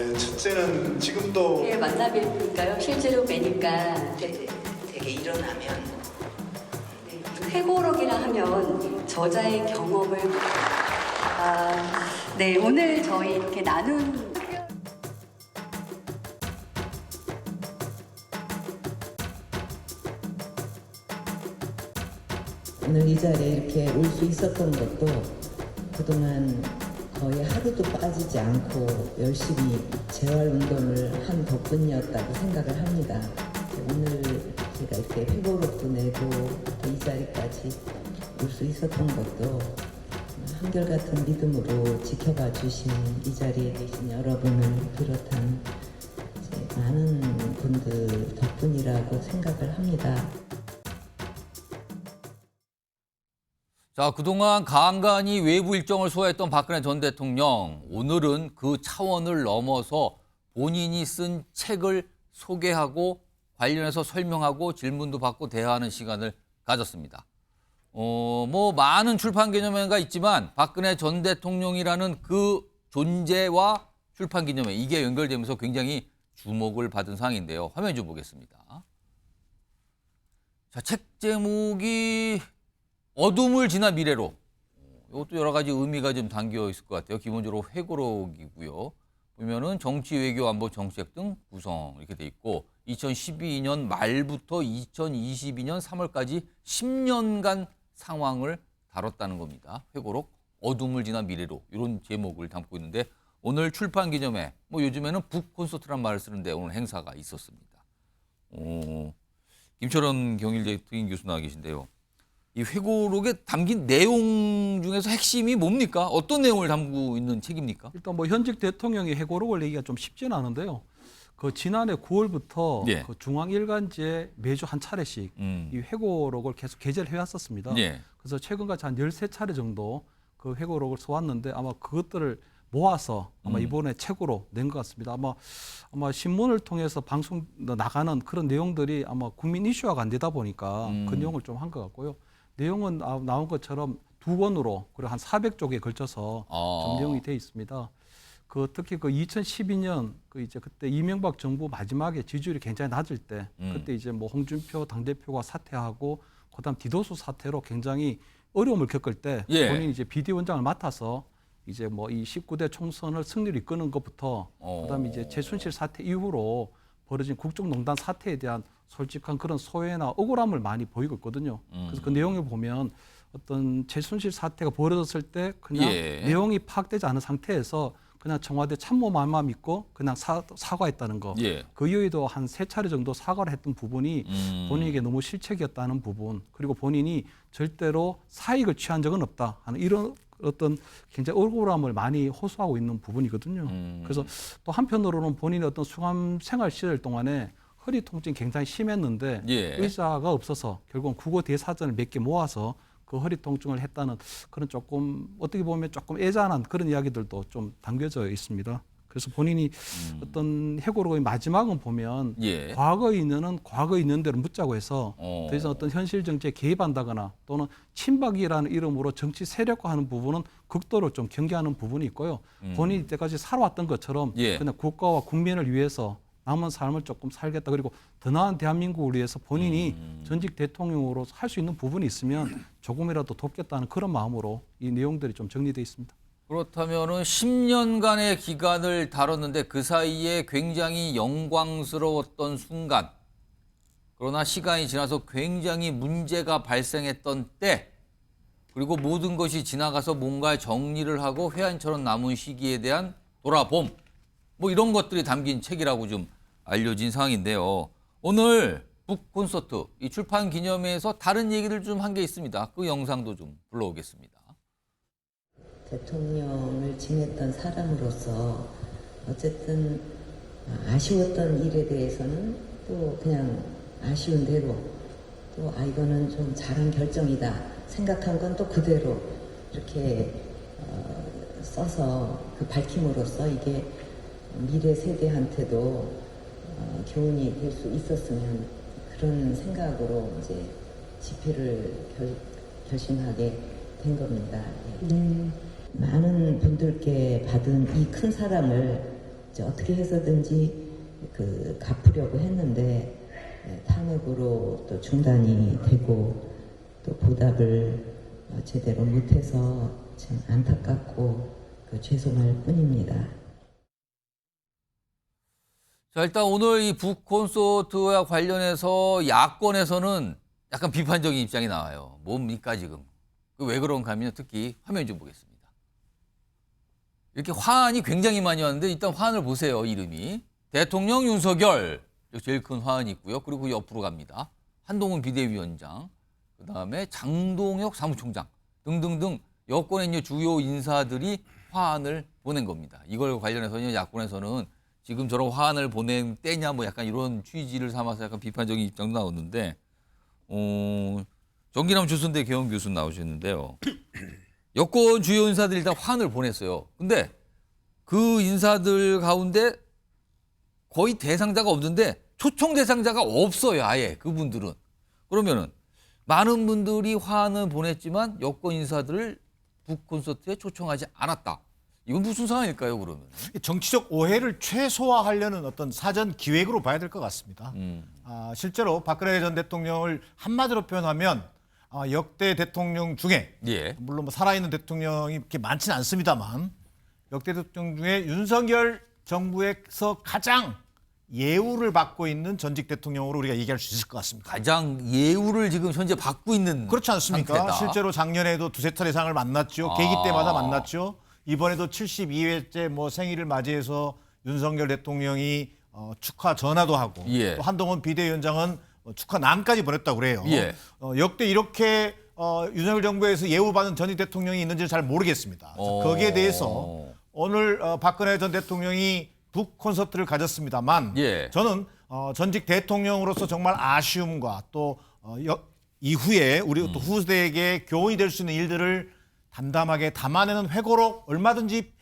네, 첫째는 지금 또 예, 만나 뵈니까요. 실제로 뵈니까 되게 일어나면 회고록이라 하면 저자의 경험을 네, 오늘 저희 이렇게 나눈 오늘 이 자리에 이렇게 올 수 있었던 것도 그동안 거의 하루도 빠지지 않고 열심히 재활운동을 한 덕분이었다고 생각을 합니다. 오늘 제가 이렇게 회고록도 내고 또 이 자리까지 올 수 있었던 것도 한결같은 믿음으로 지켜봐 주신 이 자리에 계신 여러분을 비롯한 많은 분들 덕분이라고 생각을 합니다. 자, 그동안 간간히 외부 일정을 소화했던 박근혜 전 대통령, 오늘은 그 차원을 넘어서 본인이 쓴 책을 소개하고 관련해서 설명하고 질문도 받고 대화하는 시간을 가졌습니다. 뭐 많은 출판 기념회가 있지만 박근혜 전 대통령이라는 그 존재와 출판 기념회, 이게 연결되면서 굉장히 주목을 받은 상황인데요. 화면 좀 보겠습니다. 자, 책 제목이 어둠을 지나 미래로. 이것도 여러 가지 의미가 좀 담겨 있을 것 같아요. 기본적으로 회고록이고요. 보면은 정치, 외교, 안보, 정책 등 구성 이렇게 돼 있고 2012년 말부터 2022년 3월까지 10년간 상황을 다뤘다는 겁니다. 회고록 어둠을 지나 미래로 이런 제목을 담고 있는데 오늘 출판 기념회, 뭐 요즘에는 북 콘서트란 말을 쓰는데 오늘 행사가 있었습니다. 김철원 경일대 특임 교수 나와 계신데요. 이 회고록에 담긴 내용 중에서 핵심이 뭡니까? 어떤 내용을 담고 있는 책입니까? 일단 뭐 현직 대통령이 회고록을 내기가 좀 쉽지는 않은데요. 그 지난해 9월부터 예. 그 중앙일간지에 매주 한 차례씩 이 회고록을 계속 게재를 해왔었습니다. 예. 그래서 최근까지 한 13차례 정도 그 회고록을 써왔는데 아마 그것들을 모아서 아마 이번에 책으로 낸 것 같습니다. 아마 신문을 통해서 방송 나가는 그런 내용들이 아마 국민 이슈화가 안 되다 보니까 그 내용을 좀 한 것 같고요. 내용은 나온 것처럼 두 권으로 그리고 한 400쪽에 걸쳐서 좀 내용이 돼 있습니다. 특히 2012년 그때 이명박 정부 마지막에 지지율이 굉장히 낮을 때 그때 이제 뭐 홍준표 당대표가 사퇴하고 그다음 디도스 사태로 굉장히 어려움을 겪을 때 예. 본인이 이제 비대위원장을 맡아서 이제 뭐 이 19대 총선을 승리를 이끄는 것부터 그다음에 이제 최순실 사태 이후로 벌어진 국정농단 사태에 대한 솔직한 그런 소외나 억울함을 많이 보이고 있거든요. 그래서 그 내용을 보면 어떤 최순실 사태가 벌어졌을 때 그냥 예. 내용이 파악되지 않은 상태에서 그냥 청와대 참모말만 믿고 그냥 사과했다는 거. 예. 그 이후에도 한 3차례 정도 사과를 했던 부분이 본인에게 너무 실책이었다는 부분, 그리고 본인이 절대로 사익을 취한 적은 없다 하는 이런 어떤 굉장히 억울함을 많이 호소하고 있는 부분이거든요. 그래서 또 한편으로는 본인의 어떤 수감 생활 시절 동안에 허리 통증이 굉장히 심했는데 예. 의사가 없어서 결국은 국어 대사전을 몇 개 모아서 그 허리 통증을 했다는 그런 조금 어떻게 보면 조금 애잔한 그런 이야기들도 좀 담겨져 있습니다. 그래서 본인이 어떤 회고록의 마지막은 보면 예. 과거에 있는 대로 묻자고 해서 더 이상 어떤 현실 정치에 개입한다거나 또는 친박이라는 이름으로 정치 세력화하는 부분은 극도로 좀 경계하는 부분이 있고요. 본인이 이때까지 살아왔던 것처럼 예. 그냥 국가와 국민을 위해서 남은 삶을 조금 살겠다. 그리고 더 나은 대한민국을 위해서 본인이 전직 대통령으로 할 수 있는 부분이 있으면 조금이라도 돕겠다는 그런 마음으로 이 내용들이 좀 정리되어 있습니다. 그렇다면은 10년간의 기간을 다뤘는데 그 사이에 굉장히 영광스러웠던 순간, 그러나 시간이 지나서 굉장히 문제가 발생했던 때, 그리고 모든 것이 지나가서 뭔가 정리를 하고 회한처럼 남은 시기에 대한 돌아봄, 뭐 이런 것들이 담긴 책이라고 좀 알려진 상황인데요. 오늘 북 콘서트, 이 출판 기념회에서 다른 얘기를 좀 한 게 있습니다. 그 영상도 좀 불러오겠습니다. 대통령을 지냈던 사람으로서 어쨌든 아쉬웠던 일에 대해서는 또 그냥 아쉬운 대로 또 이거는 좀 잘한 결정이다 생각한 건 또 그대로 이렇게 써서 그 밝힘으로써 이게 미래 세대한테도 교훈이 될 수 있었으면 그런 생각으로 이제 집필을 결심하게 된 겁니다. 많은 분들께 받은 이 큰 사랑을 이제 어떻게 해서든지 갚으려고 했는데 탄핵으로 또 중단이 되고 또 보답을 제대로 못해서 참 안타깝고 죄송할 뿐입니다. 자, 일단 오늘 이 북콘서트와 관련해서 야권에서는 약간 비판적인 입장이 나와요. 뭡니까 지금? 왜 그런가 하면 특히 화면 좀 보겠습니다. 이렇게 화환이 굉장히 많이 왔는데 일단 화환을 보세요. 이름이. 대통령 윤석열 제일 큰 화환이 있고요. 그리고 옆으로 갑니다. 한동훈 비대위원장, 그다음에 장동혁 사무총장 등등등 여권의 이제 주요 인사들이 화환을 보낸 겁니다. 이걸 관련해서 야권에서는 지금 저런 화환을 보낸 때냐 뭐 약간 이런 취지를 삼아서 약간 비판적인 입장도 나오는데 정기남 주순대 개헌 교수 나오셨는데요. 여권 주요 인사들이 일단 화환을 보냈어요. 근데 그 인사들 가운데 거의 대상자가 없는데 초청 대상자가 없어요. 아예 그분들은. 그러면은 많은 분들이 화환을 보냈지만 여권 인사들을 북콘서트에 초청하지 않았다. 이건 무슨 상황일까요, 그러면? 정치적 오해를 최소화하려는 어떤 사전 기획으로 봐야 될 것 같습니다. 실제로 박근혜 전 대통령을 한마디로 표현하면 역대 대통령 중에 예. 물론 뭐 살아있는 대통령이 그렇게 많지는 않습니다만 역대 대통령 중에 윤석열 정부에서 가장 예우를 받고 있는 전직 대통령으로 우리가 얘기할 수 있을 것 같습니다. 가장 예우를 지금 현재 받고 있는 그렇지 않습니까? 상태다. 실제로 작년에도 두세 차례 이상을 만났죠. 계기 때마다 만났죠. 이번에도 72회째 뭐 생일을 맞이해서 윤석열 대통령이 축하 전화도 하고 예. 또 한동훈 비대위원장은 축하남까지 보냈다고 그래요. 예. 역대 이렇게 윤석열 정부에서 예우받은 전직 대통령이 있는지는 잘 모르겠습니다. 거기에 대해서 오늘 박근혜 전 대통령이 북 콘서트를 가졌습니다만 예. 저는 전직 대통령으로서 정말 아쉬움과 또 이후에 우리 또 후세대에게 교훈이 될 수 있는 일들을 담담하게 담아내는 회고록 얼마든지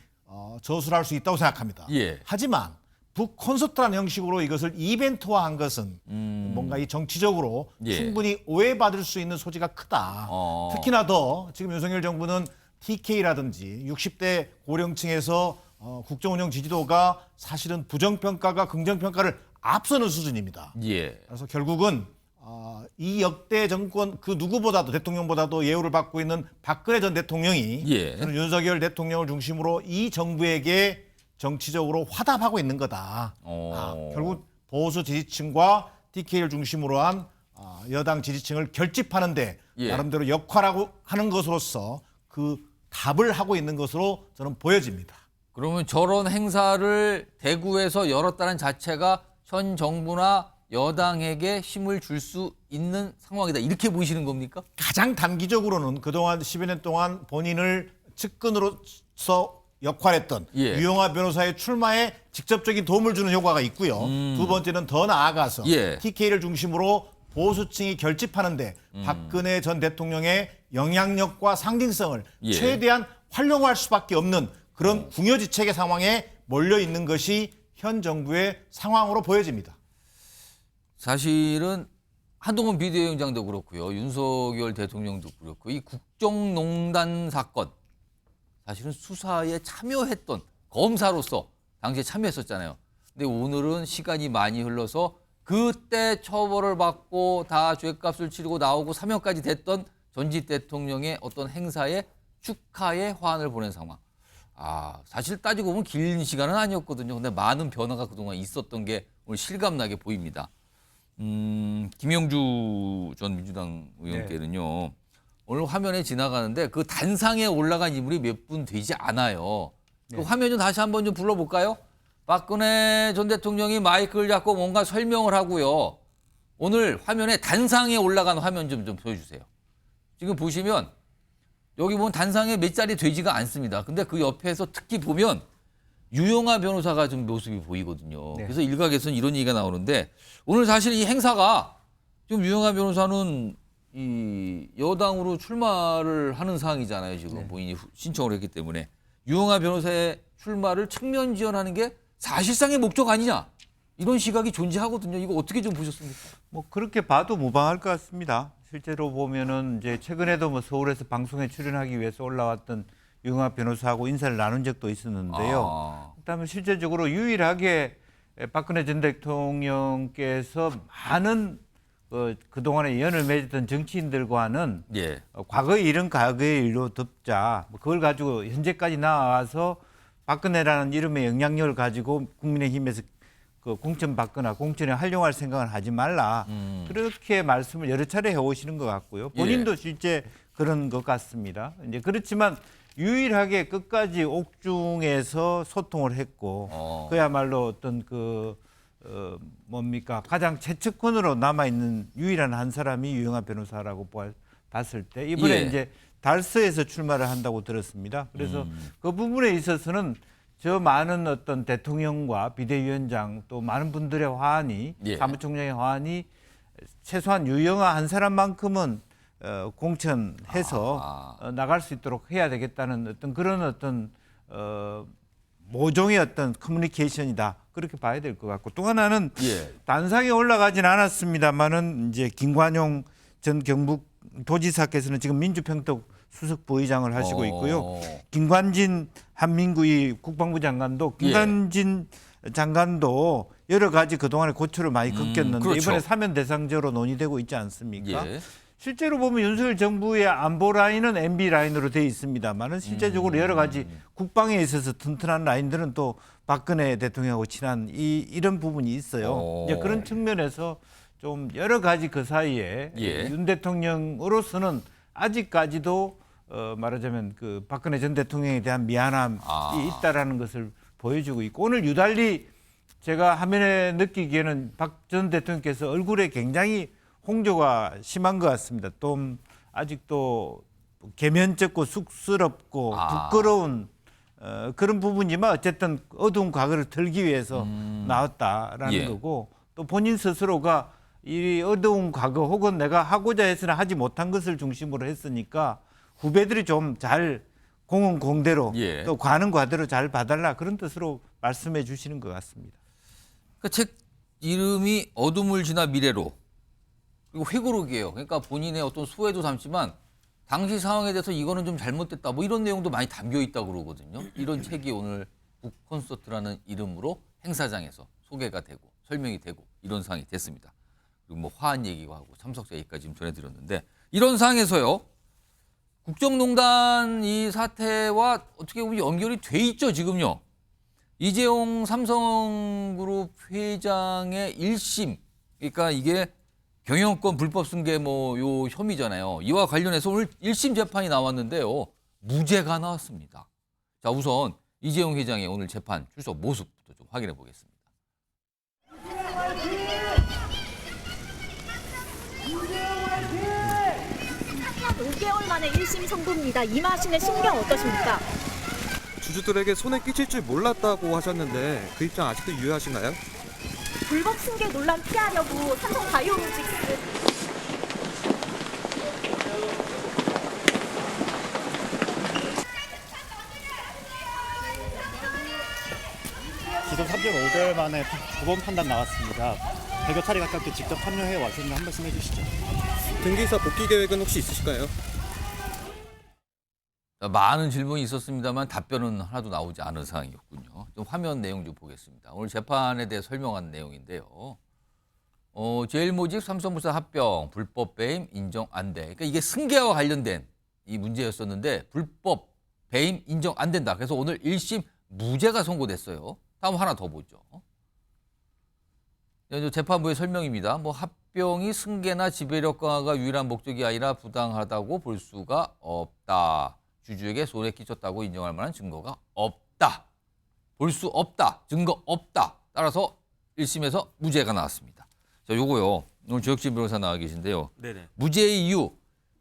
저술할 수 있다고 생각합니다. 예. 하지만 북 콘서트라는 형식으로 이것을 이벤트화한 것은 뭔가 이 정치적으로 예. 충분히 오해받을 수 있는 소지가 크다. 특히나 더 지금 윤석열 정부는 TK라든지 60대 고령층에서 국정운영 지지도가 사실은 부정평가가 긍정평가를 앞서는 수준입니다. 예. 그래서 결국은 이 역대 정권 그 누구보다도 대통령보다도 예우를 받고 있는 박근혜 전 대통령이 예. 저는 윤석열 대통령을 중심으로 이 정부에게 정치적으로 화답하고 있는 거다. 결국 보수 지지층과 TK를 중심으로 한 여당 지지층을 결집하는데 예. 나름대로 역할하고 하는 것으로서 그 답을 하고 있는 것으로 저는 보여집니다. 그러면 저런 행사를 대구에서 열었다는 자체가 현 정부나 여당에게 힘을 줄 수 있는 상황이다. 이렇게 보시는 겁니까? 가장 단기적으로는 그동안 10여 년 동안 본인을 측근으로서 역할했던 예. 유영하 변호사의 출마에 직접적인 도움을 주는 효과가 있고요. 두 번째는 더 나아가서 예. TK를 중심으로 보수층이 결집하는데 박근혜 전 대통령의 영향력과 상징성을 예. 최대한 활용할 수밖에 없는 그런 궁여지책의 상황에 몰려 있는 것이 현 정부의 상황으로 보여집니다. 사실은 한동훈 비대위원장도 그렇고요. 윤석열 대통령도 그렇고 이 국정농단 사건 사실은 수사에 참여했던 검사로서 당시에 참여했었잖아요. 근데 오늘은 시간이 많이 흘러서 그때 처벌을 받고 다 죄값을 치르고 나오고 사면까지 됐던 전직 대통령의 어떤 행사에 축하의 화환을 보낸 상황. 사실 따지고 보면 긴 시간은 아니었거든요. 근데 많은 변화가 그동안 있었던 게 오늘 실감나게 보입니다. 김영주 전 민주당 의원께는요. 오늘 화면에 지나가는데 그 단상에 올라간 인물이 몇 분 되지 않아요. 그 화면 좀 다시 한번 좀 불러볼까요? 박근혜 전 대통령이 마이크를 잡고 뭔가 설명을 하고요. 오늘 화면에 단상에 올라간 화면 좀 보여주세요. 지금 보시면 여기 보면 단상에 몇 자리 되지가 않습니다. 근데 그 옆에서 특히 보면 유영하 변호사가 좀 모습이 보이거든요. 그래서 일각에서는 이런 얘기가 나오는데 오늘 사실 이 행사가 좀 유영하 변호사는 이 여당으로 출마를 하는 상황이잖아요. 지금 본인이 신청을 했기 때문에 유영하 변호사의 출마를 측면 지원하는 게 사실상의 목적 아니냐 이런 시각이 존재하거든요. 이거 어떻게 좀 보셨습니까? 뭐 그렇게 봐도 무방할 것 같습니다. 실제로 보면은 이제 최근에도 뭐 서울에서 방송에 출연하기 위해서 올라왔던 유영하 변호사하고 인사를 나눈 적도 있었는데요. 그다음에 실제적으로 유일하게 박근혜 전 대통령께서 많은 그동안에 연을 맺었던 정치인들과는 예. 과거의 일은 과거의 일로 덮자. 그걸 가지고 현재까지 나와서 박근혜라는 이름의 영향력을 가지고 국민의힘에서 그 공천 받거나 공천에 활용할 생각을 하지 말라. 그렇게 말씀을 여러 차례 해오시는 것 같고요. 본인도 실제 그런 것 같습니다. 이제 그렇지만 유일하게 끝까지 옥중에서 소통을 했고 그야말로 어떤 가장 최측근으로 남아 있는 유일한 한 사람이 유영하 변호사라고 봤을 때 이번에 예. 이제 달서에서 출마를 한다고 들었습니다. 그래서 그 부분에 있어서는 저 많은 어떤 대통령과 비대위원장 또 많은 분들의 화환이 예. 사무총장의 화환이 최소한 유영하 한 사람만큼은 공천해서 나갈 수 있도록 해야 되겠다는 어떤 그런 어떤 모종의 어떤 커뮤니케이션이다 그렇게 봐야 될 것 같고 또 하나는 예. 단상에 올라가진 않았습니다만은 이제 김관용 전 경북도지사께서는 지금 민주평통 수석 부의장을 하시고 있고요. 김관진 한민구의 국방부 장관도 김관진 장관도 여러 가지 그동안에 고초를 많이 겪었는데 그렇죠. 이번에 사면 대상자로 논의되고 있지 않습니까? 예. 실제로 보면 윤석열 정부의 안보 라인은 MB 라인으로 되어 있습니다만은 실제적으로 여러 가지 국방에 있어서 튼튼한 라인들은 또 박근혜 대통령하고 친한 이런 부분이 있어요. 이제 그런 측면에서 좀 여러 가지 그 사이에 예. 윤 대통령으로서는 아직까지도 말하자면 그 박근혜 전 대통령에 대한 미안함이 있다라는 것을 보여주고 있고 오늘 유달리 제가 화면에 느끼기에는 박 전 대통령께서 얼굴에 굉장히 홍조가 심한 것 같습니다. 또 아직도 개면쩍고 쑥스럽고 부끄러운 그런 부분이지만 어쨌든 어두운 과거를 털기 위해서 나왔다라는 예. 거고 또 본인 스스로가 이 어두운 과거 혹은 내가 하고자 해서는 하지 못한 것을 중심으로 했으니까 후배들이 좀 잘 공은 공대로 예. 또 과는 과대로 잘 봐달라 그런 뜻으로 말씀해 주시는 것 같습니다. 그 책 이름이 어둠을 지나 미래로 그리고 회고록이에요. 그러니까 본인의 어떤 소회도 담지만 당시 상황에 대해서 이거는 좀 잘못됐다 뭐 이런 내용도 많이 담겨 있다고 그러거든요. 이런 책이 오늘 북콘서트라는 이름으로 행사장에서 소개가 되고 설명이 되고 이런 상황이 됐습니다. 그리고 뭐 화한 얘기가 하고 참석자 얘기까지 지금 전해드렸는데 이런 상황에서요. 국정농단 이 사태와 어떻게 보면 연결이 돼 있죠 지금요. 이재용 삼성그룹 회장의 1심 그러니까 이게 경영권 불법 승계 요 혐의잖아요. 이와 관련해서 오늘 1심 재판이 나왔는데요. 무죄가 나왔습니다. 자, 우선 이재용 회장의 오늘 재판 출석 모습부터 좀 확인해 보겠습니다. 5개월 만에 1심 선고입니다. 임하신의 심경 어떠십니까? 주주들에게 손해 끼칠 줄 몰랐다고 하셨는데 그 입장 아직도 유효하신가요? 불법 승계 논란 피하려고 삼성 바이오로직스 지금 3.5개월 만에 9번 판단 나왔습니다. 100여 차례 가깝게 직접 참여해 왔으니 한 말씀 해주시죠. 등기사 복귀 계획은 혹시 있으실까요? 많은 질문이 있었습니다만 답변은 하나도 나오지 않은 상황이었군요. 좀 화면 내용 좀 보겠습니다. 오늘 재판에 대해 설명한 내용인데요. 제일모직 삼성물산 합병 불법 배임 인정 안 돼. 그러니까 이게 승계와 관련된 이 문제였었는데 불법 배임 인정 안 된다. 그래서 오늘 1심 무죄가 선고됐어요. 다음 하나 더 보죠. 재판부의 설명입니다. 합병이 승계나 지배력 강화가 유일한 목적이 아니라 부당하다고 볼 수가 없다. 주주에게 손해 끼쳤다고 인정할 만한 증거가 없다. 볼 수 없다. 증거 없다. 따라서 1심에서 무죄가 나왔습니다. 자, 요거요. 오늘 조혁진 변호사 나와 계신데요. 네네. 무죄의 이유,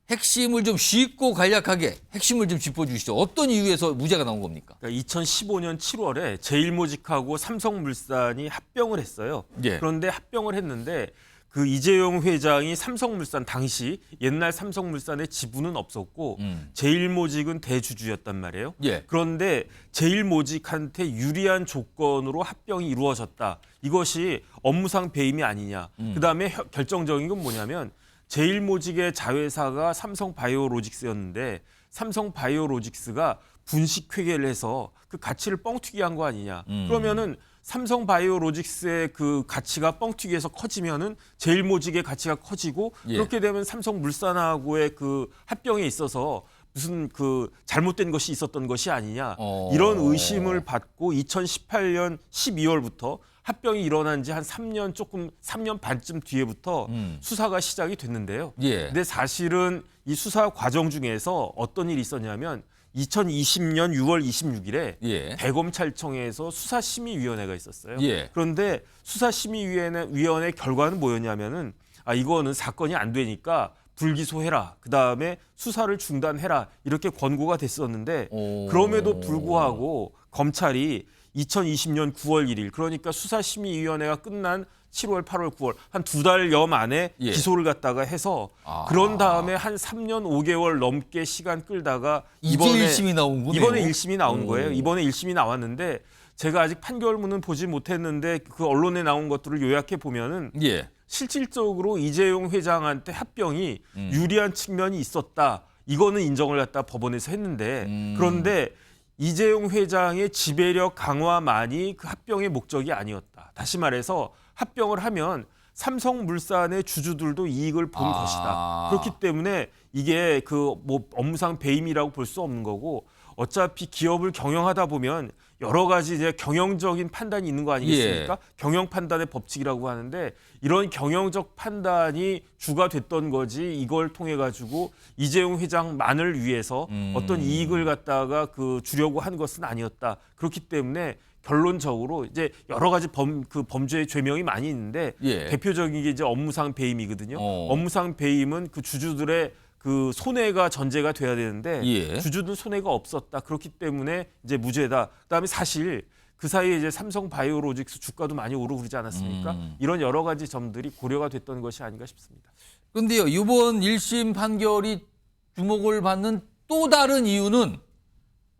핵심을 좀 쉽고 간략하게 핵심을 좀 짚어주시죠. 어떤 이유에서 무죄가 나온 겁니까? 그러니까 2015년 7월에 제일모직하고 삼성물산이 합병을 했어요. 예. 그런데 합병을 했는데 그 이재용 회장이 삼성물산 당시 옛날 삼성물산의 지분은 없었고 제일모직은 대주주였단 말이에요. 예. 그런데 제일모직한테 유리한 조건으로 합병이 이루어졌다. 이것이 업무상 배임이 아니냐. 그다음에 결정적인 건 뭐냐면 제일모직의 자회사가 삼성바이오로직스였는데 삼성바이오로직스가 분식 회계를 해서 그 가치를 뻥튀기 한 거 아니냐. 그러면은 삼성바이오로직스의 그 가치가 뻥튀기해서 커지면은 제일모직의 가치가 커지고 예. 그렇게 되면 삼성물산하고의 그 합병에 있어서 무슨 그 잘못된 것이 있었던 것이 아니냐. 이런 의심을 받고 2018년 12월부터 합병이 일어난 지 한 3년 반쯤 뒤에부터 수사가 시작이 됐는데요. 예. 근데 사실은 이 수사 과정 중에서 어떤 일이 있었냐면 2020년 6월 26일에 예. 대검찰청에서 수사심의위원회가 있었어요. 예. 그런데 수사심의위원회 결과는 뭐였냐면은 이거는 사건이 안 되니까 불기소해라. 그다음에 수사를 중단해라. 이렇게 권고가 됐었는데 그럼에도 불구하고 검찰이 2020년 9월 1일 그러니까 수사심의위원회가 끝난 7월, 8월, 9월 한 2달여 만에 예. 기소를 갖다가 해서 그런 다음에 한 3년 5개월 넘게 시간 끌다가 이제 1심이 나온 거네요. 이번에 1심이 나온 거예요. 이번에 1심이 나왔는데 제가 아직 판결문은 보지 못했는데 그 언론에 나온 것들을 요약해 보면은 예. 실질적으로 이재용 회장한테 합병이 유리한 측면이 있었다. 이거는 인정을 갖다 법원에서 했는데 그런데 이재용 회장의 지배력 강화만이 그 합병의 목적이 아니었다. 다시 말해서 합병을 하면 삼성물산의 주주들도 이익을 본 것이다. 그렇기 때문에 이게 그 뭐 업무상 배임이라고 볼 수 없는 거고 어차피 기업을 경영하다 보면 여러 가지 이제 경영적인 판단이 있는 거 아니겠습니까? 예. 경영 판단의 법칙이라고 하는데 이런 경영적 판단이 주가 됐던 거지 이걸 통해 가지고 이재용 회장만을 위해서 어떤 이익을 갖다가 그 주려고 한 것은 아니었다. 그렇기 때문에 결론적으로 이제 여러 가지 범죄의 죄명이 많이 있는데 예. 대표적인 게 이제 업무상 배임이거든요. 업무상 배임은 그 주주들의 그 손해가 전제가 돼야 되는데 예. 주주들 손해가 없었다. 그렇기 때문에 이제 무죄다. 그다음에 사실 그 사이에 이제 삼성바이오로직스 주가도 많이 오르고 그러지 않았습니까? 이런 여러 가지 점들이 고려가 됐던 것이 아닌가 싶습니다. 그런데요, 이번 1심 판결이 주목을 받는 또 다른 이유는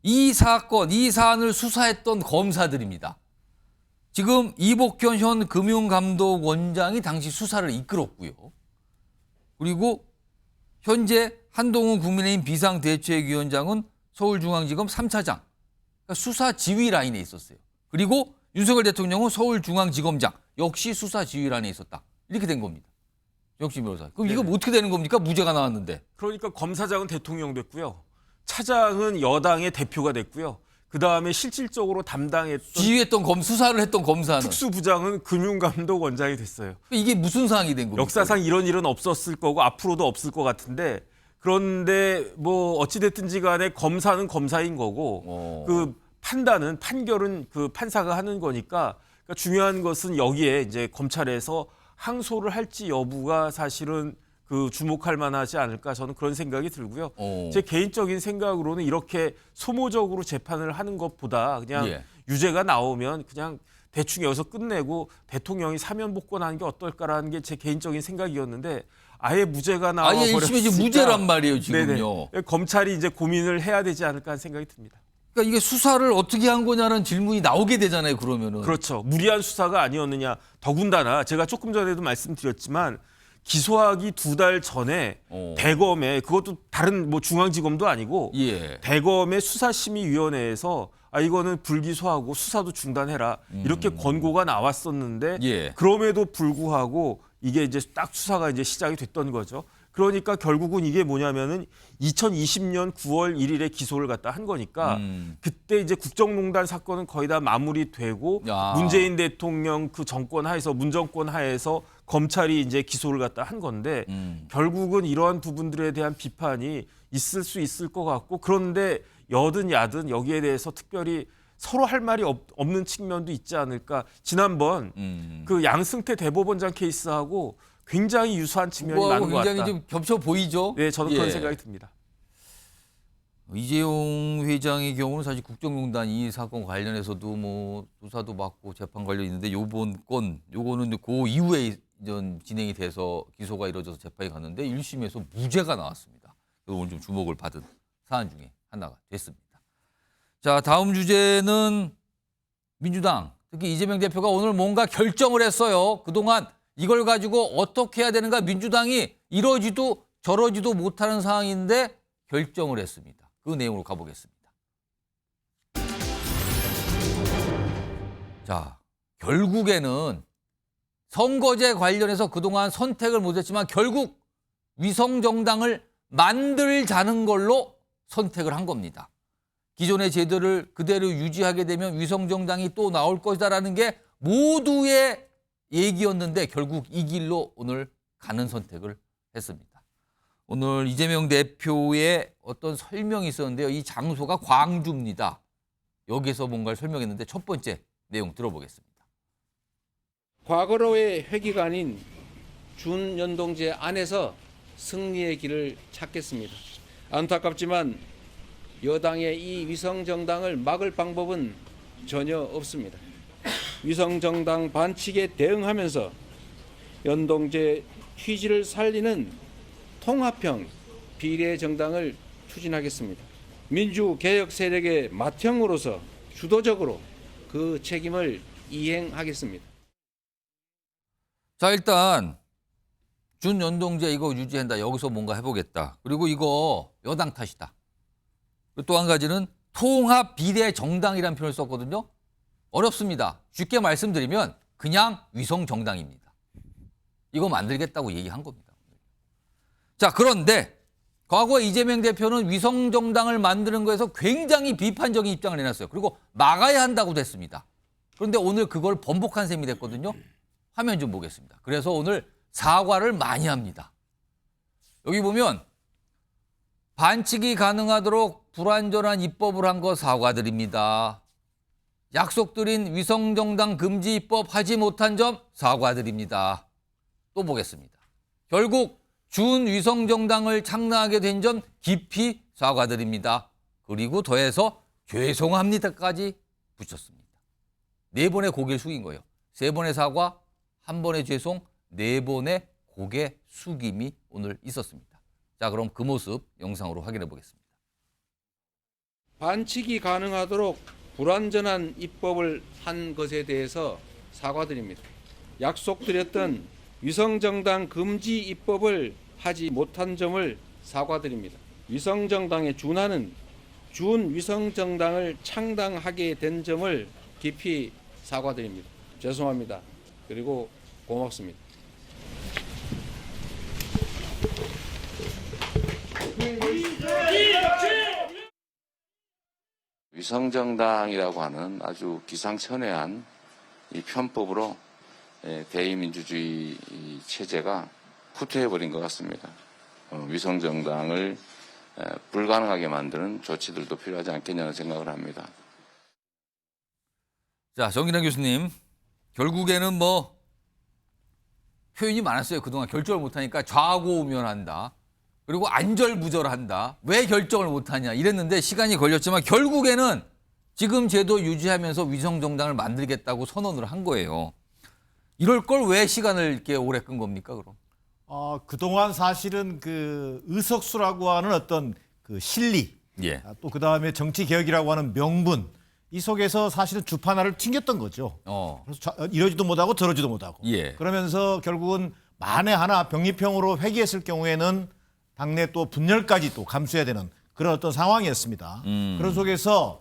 이 사건, 이 사안을 수사했던 검사들입니다. 지금 이복현 현 금융감독원장이 당시 수사를 이끌었고요. 그리고 현재 한동훈 국민의힘 비상대책위원장은 서울중앙지검 3차장, 그러니까 수사 지휘 라인에 있었어요. 그리고 윤석열 대통령은 서울중앙지검장, 역시 수사 지휘 라인에 있었다. 이렇게 된 겁니다. 역시 변호사. 그럼 이거 어떻게 되는 겁니까? 무죄가 나왔는데. 그러니까 검사장은 대통령 됐고요. 차장은 여당의 대표가 됐고요. 그다음에 실질적으로 담당했던 지휘했던 수사를 했던 검사는 특수부장은 금융감독원장이 됐어요. 이게 무슨 사항이 된 겁니까? 역사상 이런 일은 없었을 거고 앞으로도 없을 것 같은데 그런데 뭐 어찌 됐든지 간에 검사는 검사인 거고 그 판결은 그 판사가 하는 거니까 그러니까 중요한 것은 여기에 이제 검찰에서 항소를 할지 여부가 사실은 그 주목할 만하지 않을까 저는 그런 생각이 들고요. 제 개인적인 생각으로는 이렇게 소모적으로 재판을 하는 것보다 그냥 예. 유죄가 나오면 그냥 대충 여기서 끝내고 대통령이 사면 복권하는 게 어떨까라는 게 제 개인적인 생각이었는데 아예 무죄가 나와 아예 버렸으니까 1심이 이제 무죄란 말이에요, 지금요. 네네. 검찰이 이제 고민을 해야 되지 않을까 하는 생각이 듭니다. 그러니까 이게 수사를 어떻게 한 거냐는 질문이 나오게 되잖아요, 그러면은. 그렇죠. 무리한 수사가 아니었느냐. 더군다나 제가 조금 전에도 말씀드렸지만 기소하기 2달 전에 대검에 그것도 다른 뭐 중앙지검도 아니고 예. 대검의 수사심의위원회에서 이거는 불기소하고 수사도 중단해라 이렇게 권고가 나왔었는데 예. 그럼에도 불구하고 이게 이제 딱 수사가 이제 시작이 됐던 거죠. 그러니까 결국은 이게 뭐냐면은 2020년 9월 1일에 기소를 갖다 한 거니까 그때 이제 국정농단 사건은 거의 다 마무리되고 야. 문재인 대통령 그 정권 하에서 문정권 하에서 검찰이 이제 기소를 갖다 한 건데 결국은 이러한 부분들에 대한 비판이 있을 수 있을 것 같고 그런데 여든 야든 여기에 대해서 특별히 서로 할 말이 없는 측면도 있지 않을까. 지난번 그 양승태 대법원장 케이스하고 굉장히 유사한 측면이 많은 것 같다. 굉장히 좀 겹쳐 보이죠? 네, 저는 그런 생각이 듭니다. 이재용 회장의 경우는 사실 국정농단 이 사건 관련해서도 뭐 조사도 받고 재판 관련 있는데 요번 건 요거는 그 이후에 진행이 돼서 기소가 이루어져서 재판이 갔는데 1심에서 무죄가 나왔습니다. 오늘 좀 주목을 받은 사안 중에 하나가 됐습니다. 자, 다음 주제는 민주당, 특히 이재명 대표가 오늘 뭔가 결정을 했어요. 그동안 이걸 가지고 어떻게 해야 되는가 민주당이 이러지도 저러지도 못하는 상황인데 결정을 했습니다. 그 내용으로 가보겠습니다. 자, 결국에는 선거제 관련해서 그동안 선택을 못했지만 결국 위성정당을 만들자는 걸로 선택을 한 겁니다. 기존의 제도를 그대로 유지하게 되면 위성정당이 또 나올 것이다라는 게 모두의 얘기였는데 결국 이 길로 오늘 가는 선택을 했습니다. 오늘 이재명 대표의 어떤 설명이 있었는데요. 이 장소가 광주입니다. 여기서 뭔가를 설명했는데 첫 번째 내용 들어보겠습니다. 과거로의 회기가 아닌 준연동제 안에서 승리의 길을 찾겠습니다. 안타깝지만 여당의 이 위성정당을 막을 방법은 전혀 없습니다. 위성정당 반칙에 대응하면서 연동제 취지를 살리는 통합형 비례정당을 추진하겠습니다. 민주개혁 세력의 맏형으로서 주도적으로 그 책임을 이행하겠습니다. 자, 일단 준연동제 이거 유지한다. 여기서 뭔가 해보겠다. 그리고 이거 여당 탓이다. 또 한 가지는 통합 비례 정당이라는 표현을 썼거든요. 어렵습니다. 쉽게 말씀드리면 그냥 위성 정당입니다. 이거 만들겠다고 얘기한 겁니다. 자, 그런데 과거 이재명 대표는 위성 정당을 만드는 거에서 굉장히 비판적인 입장을 내놨어요. 그리고 막아야 한다고도 했습니다. 그런데 오늘 그걸 번복한 셈이 됐거든요. 화면 좀 보겠습니다. 그래서 오늘 사과를 많이 합니다. 여기 보면 반칙이 가능하도록 불완전한 입법을 한 거 사과드립니다. 약속드린 위성정당 금지 입법 하지 못한 점 사과드립니다. 또 보겠습니다. 결국 준위성정당을 창당하게 된 점 깊이 사과드립니다. 그리고 더해서 죄송합니다까지 붙였습니다. 4번의 고개를 숙인 거예요. 3번의 사과, 1번의 죄송, 4번의 고개 숙임이 오늘 있었습니다. 자, 그럼 그 모습 영상으로 확인해 보겠습니다. 반칙이 가능하도록 불완전한 입법을 한 것에 대해서 사과드립니다. 약속드렸던 위성정당 금지 입법을 하지 못한 점을 사과드립니다. 위성정당에 준하는 준위성정당을 창당하게 된 점을 깊이 사과드립니다. 죄송합니다. 그리고 고맙습니다. 위성정당이라고 하는 아주 기상천외한 이 편법으로 대의민주주의 체제가 후퇴해버린 것 같습니다. 위성정당을 불가능하게 만드는 조치들도 필요하지 않겠냐는 생각을 합니다. 자, 정기란 교수님, 결국에는 뭐 표현이 많았어요. 그동안 결정을 못하니까 좌고우면한다. 그리고 안절부절한다. 왜 결정을 못하냐 이랬는데 시간이 걸렸지만 결국에는 지금 제도 유지하면서 위성정당을 만들겠다고 선언을 한 거예요. 이럴 걸 왜 시간을 이렇게 오래 끈 겁니까, 그럼? 그동안 사실은 그 의석수라고 하는 어떤 그 실리, 예. 또 그 다음에 정치개혁이라고 하는 명분, 이 속에서 사실은 주판화를 튕겼던 거죠. 그래서 이러지도 못하고 저러지도 못하고. 예. 그러면서 결국은 만에 하나 병립형으로 회귀했을 경우에는 당내 또 분열까지 또 감수해야 되는 그런 어떤 상황이었습니다. 그런 속에서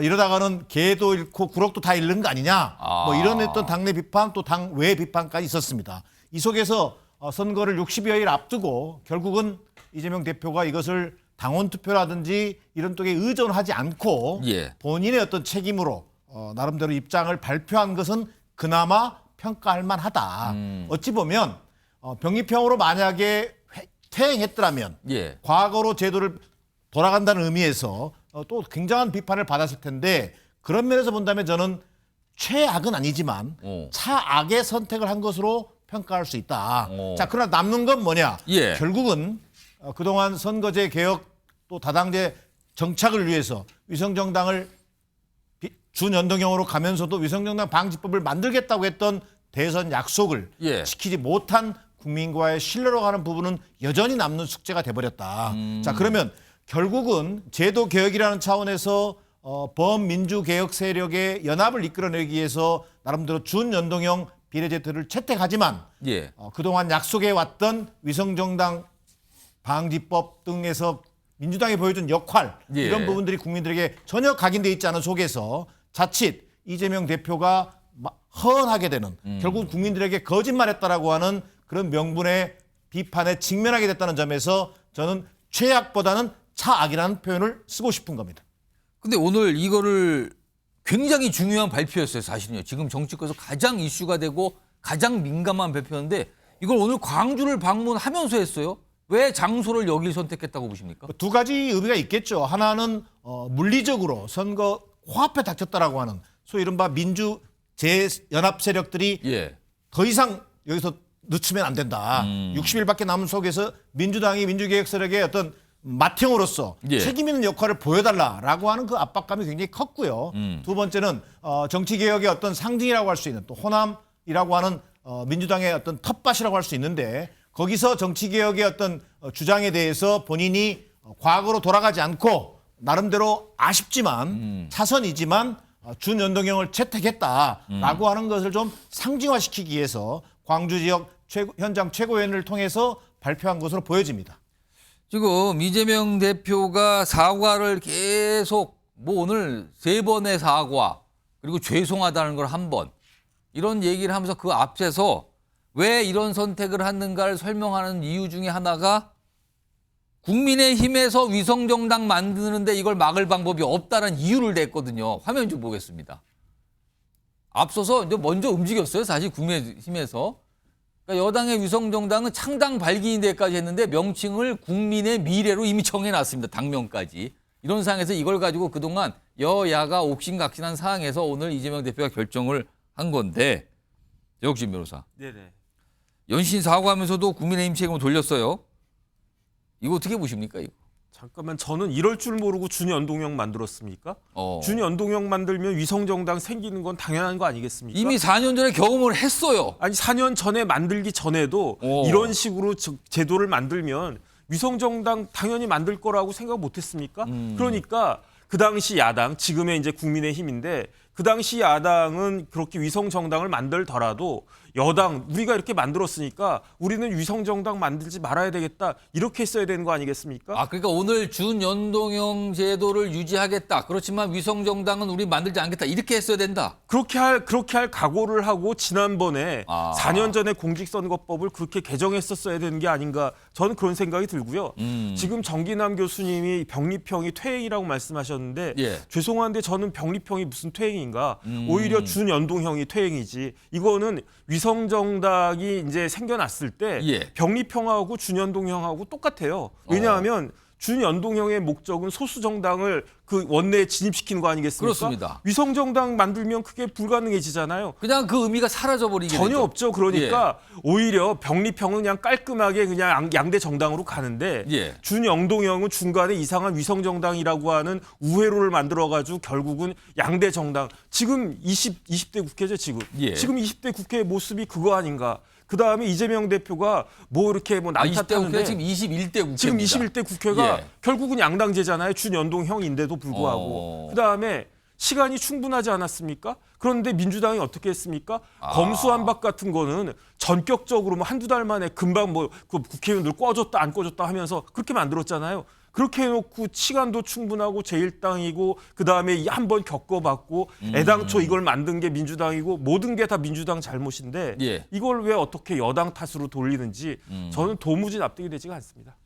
이러다가는 개도 잃고 구럭도 다 잃는 거 아니냐. 뭐 이런 어떤 당내 비판 또 당외 비판까지 있었습니다. 이 속에서 선거를 60여일 앞두고 결국은 이재명 대표가 이것을 당원 투표라든지 이런 쪽에 의존하지 않고 예. 본인의 어떤 책임으로 나름대로 입장을 발표한 것은 그나마 평가할 만하다. 어찌 보면 병립형으로 만약에 퇴행했더라면 예. 과거로 제도를 돌아간다는 의미에서 또 굉장한 비판을 받았을 텐데 그런 면에서 본다면 저는 최악은 아니지만 차악의 선택을 한 것으로 평가할 수 있다. 자, 그러나 남는 건 뭐냐? 예. 결국은 그동안 선거제 개혁 또 다당제 정착을 위해서 위성정당을 준연동형으로 가면서도 위성정당 방지법을 만들겠다고 했던 대선 약속을 예. 지키지 못한 국민과의 신뢰로 가는 부분은 여전히 남는 숙제가 돼버렸다. 자, 그러면 결국은 제도 개혁이라는 차원에서 범민주개혁 세력의 연합을 이끌어내기 위해서 나름대로 준연동형 비례제도를 채택하지만 예. 그동안 약속해왔던 위성정당 방지법 등에서 민주당이 보여준 역할 예. 이런 부분들이 국민들에게 전혀 각인돼 있지 않은 속에서 자칫 이재명 대표가 허언하게 되는 결국 국민들에게 거짓말했다라고 하는 그런 명분의 비판에 직면하게 됐다는 점에서 저는 최악보다는 차악이라는 표현을 쓰고 싶은 겁니다. 근데 오늘 이거를 굉장히 중요한 발표였어요, 사실은요. 지금 정치권에서 가장 이슈가 되고 가장 민감한 발표인데 이걸 오늘 광주를 방문하면서 했어요. 왜 장소를 여길 선택했다고 보십니까? 두 가지 의미가 있겠죠. 하나는 물리적으로 선거 코앞에 닥쳤다라고 하는 소위 이른바 민주 재연합 세력들이 더 이상 여기서 늦추면 안 된다. 60일밖에 남은 속에서 민주당이 민주개혁 세력의 어떤 맏형으로서 책임 있는 역할을 보여달라라고 하는 그 압박감이 굉장히 컸고요. 두 번째는 정치개혁의 어떤 상징이라고 할 수 있는 또 호남이라고 하는 민주당의 어떤 텃밭이라고 할 수 있는데 거기서 정치개혁의 어떤 주장에 대해서 본인이 과거로 돌아가지 않고 나름대로 아쉽지만 차선이지만 준연동형을 채택했다라고 하는 것을 좀 상징화시키기 위해서 광주 지역 현장 최고위원을 통해서 발표한 것으로 보여집니다. 지금 이재명 대표가 사과를 계속 오늘 3번의 사과 그리고 죄송하다는 걸 1번 이런 얘기를 하면서 그 앞에서 왜 이런 선택을 했는가를 설명하는 이유 중에 하나가 국민의힘에서 위성정당 만드는데 이걸 막을 방법이 없다는 이유를 냈거든요. 화면 좀 보겠습니다. 앞서서 이제 먼저 움직였어요. 사실 국민의힘에서. 그러니까 여당의 위성정당은 창당 발기인 데까지 했는데 명칭을 국민의 미래로 이미 정해놨습니다. 당명까지. 이런 상황에서 이걸 가지고 그동안 여야가 옥신각신한 상황에서 오늘 이재명 대표가 결정을 한 건데 역시 변호사. 네네. 연신 사과하면서도 국민의힘 책임을 돌렸어요. 이거 어떻게 보십니까? 이거? 잠깐만, 저는 이럴 줄 모르고 준연동형 만들었습니까? 준연동형 만들면 위성정당 생기는 건 당연한 거 아니겠습니까? 이미 4년 전에 경험을 했어요. 아니 4년 전에 만들기 전에도 이런 식으로 제도를 만들면 위성정당 당연히 만들 거라고 생각 못했습니까? 그러니까 그 당시 야당, 지금의 이제 국민의힘인데 그 당시 야당은 그렇게 위성정당을 만들더라도 여당, 우리가 이렇게 만들었으니까 우리는 위성정당 만들지 말아야 되겠다. 이렇게 했어야 되는 거 아니겠습니까? 아, 그러니까 오늘 준연동형 제도를 유지하겠다. 그렇지만 위성정당은 우리 만들지 않겠다. 이렇게 했어야 된다. 그렇게 할 각오를 하고 지난번에 4년 전에 공직선거법을 그렇게 개정했었어야 되는 게 아닌가. 저는 그런 생각이 들고요. 지금 정기남 교수님이 병립형이 퇴행이라고 말씀하셨는데 죄송한데 저는 병립형이 무슨 퇴행인가. 오히려 준연동형이 퇴행이지. 이거는 위성정당이 이제 생겨났을 때 병립형하고 준연동형하고 똑같아요. 왜냐하면 준연동형의 목적은 소수정당을 그 원내에 진입시키는 거 아니겠습니까? 그렇습니다. 위성정당 만들면 그게 불가능해지잖아요. 그냥 그 의미가 사라져버리게 전혀 되죠. 없죠. 그러니까 오히려 병립형은 그냥 깔끔하게 그냥 양대 정당으로 가는데 준연동형은 중간에 이상한 위성정당이라고 하는 우회로를 만들어가지고 결국은 양대 정당. 지금 20대 국회죠. 지금 20대 국회의 모습이 그거 아닌가. 그 다음에 이재명 대표가 뭐 이렇게 뭐 남탓하는데 지금 21대 국회입니다. 지금 21대 국회가 결국은 양당제잖아요. 준연동형인데도 불구하고. 그 다음에 시간이 충분하지 않았습니까? 그런데 민주당이 어떻게 했습니까? 검수완박 같은 거는 전격적으로 뭐 한두 달 만에 금방 뭐 그 국회의원들 꺼졌다 안 꺼졌다 하면서 그렇게 만들었잖아요. 그렇게 해놓고 시간도 충분하고 제1당이고 그다음에 한번 겪어봤고 애당초 이걸 만든 게 민주당이고 모든 게 다 민주당 잘못인데 이걸 왜 어떻게 여당 탓으로 돌리는지 저는 도무지 납득이 되지가 않습니다.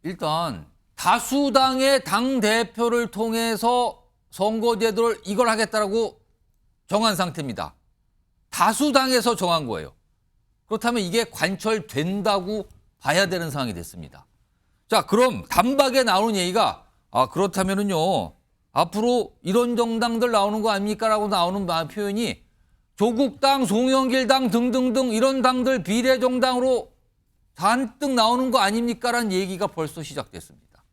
일단 다수당의 당대표를 통해서 선거제도를 이걸 하겠다라고 정한 상태입니다. 다수당에서 정한 거예요. 그렇다면 이게 관철된다고 봐야 되는 상황이 됐습니다. 자, 그럼 단박에 나오는 얘기가 그렇다면은요 앞으로 이런 정당들 나오는 거 아닙니까라고 나오는 표현이 조국당, 송영길당 등등등 이런 당들 비례정당으로 잔뜩 나오는 거 아닙니까라는 얘기가 벌써 시작됐습니다.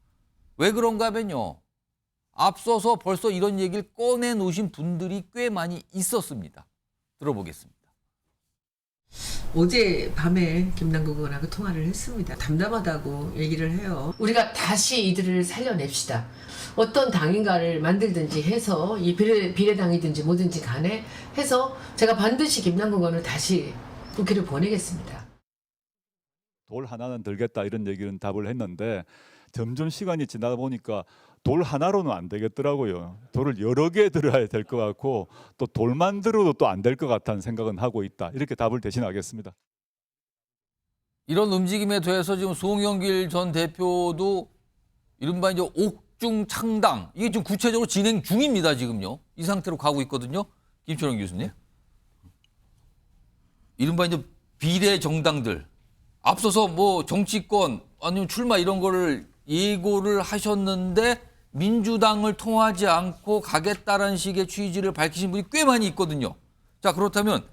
왜 그런가 하면요 앞서서 벌써 이런 얘기를 꺼내놓으신 분들이 꽤 많이 있었습니다. 들어보겠습니다. 어제 밤에 김남국 의원하고 통화를 했습니다. 담담하다고 얘기를 해요. 우리가 다시 이들을 살려냅시다. 어떤 당인가를 만들든지 해서 이 비례당이든지 뭐든지 간에 해서 제가 반드시 김남국 의원을 다시 국회를 보내겠습니다. 돌 하나는 들겠다 이런 얘기는 답을 했는데 점점 시간이 지나다 보니까 돌 하나로는 안 되겠더라고요. 돌을 여러 개 들어야 될 것 같고 또 돌만 들어도 또 안 될 것 같다는 생각은 하고 있다. 이렇게 답을 대신하겠습니다. 이런 움직임에 대해서 지금 송영길 전 대표도 이른바 이제 옥중 창당 이게 지금 구체적으로 진행 중입니다. 지금요. 이 상태로 가고 있거든요. 김철원 교수님. 이른바 이제 비례 정당들 앞서서 뭐 정치권 아니면 출마 이런 거를 예고를 하셨는데 민주당을 통하지 않고 가겠다라는 식의 취지를 밝히신 분이 꽤 많이 있거든요. 자, 그렇다면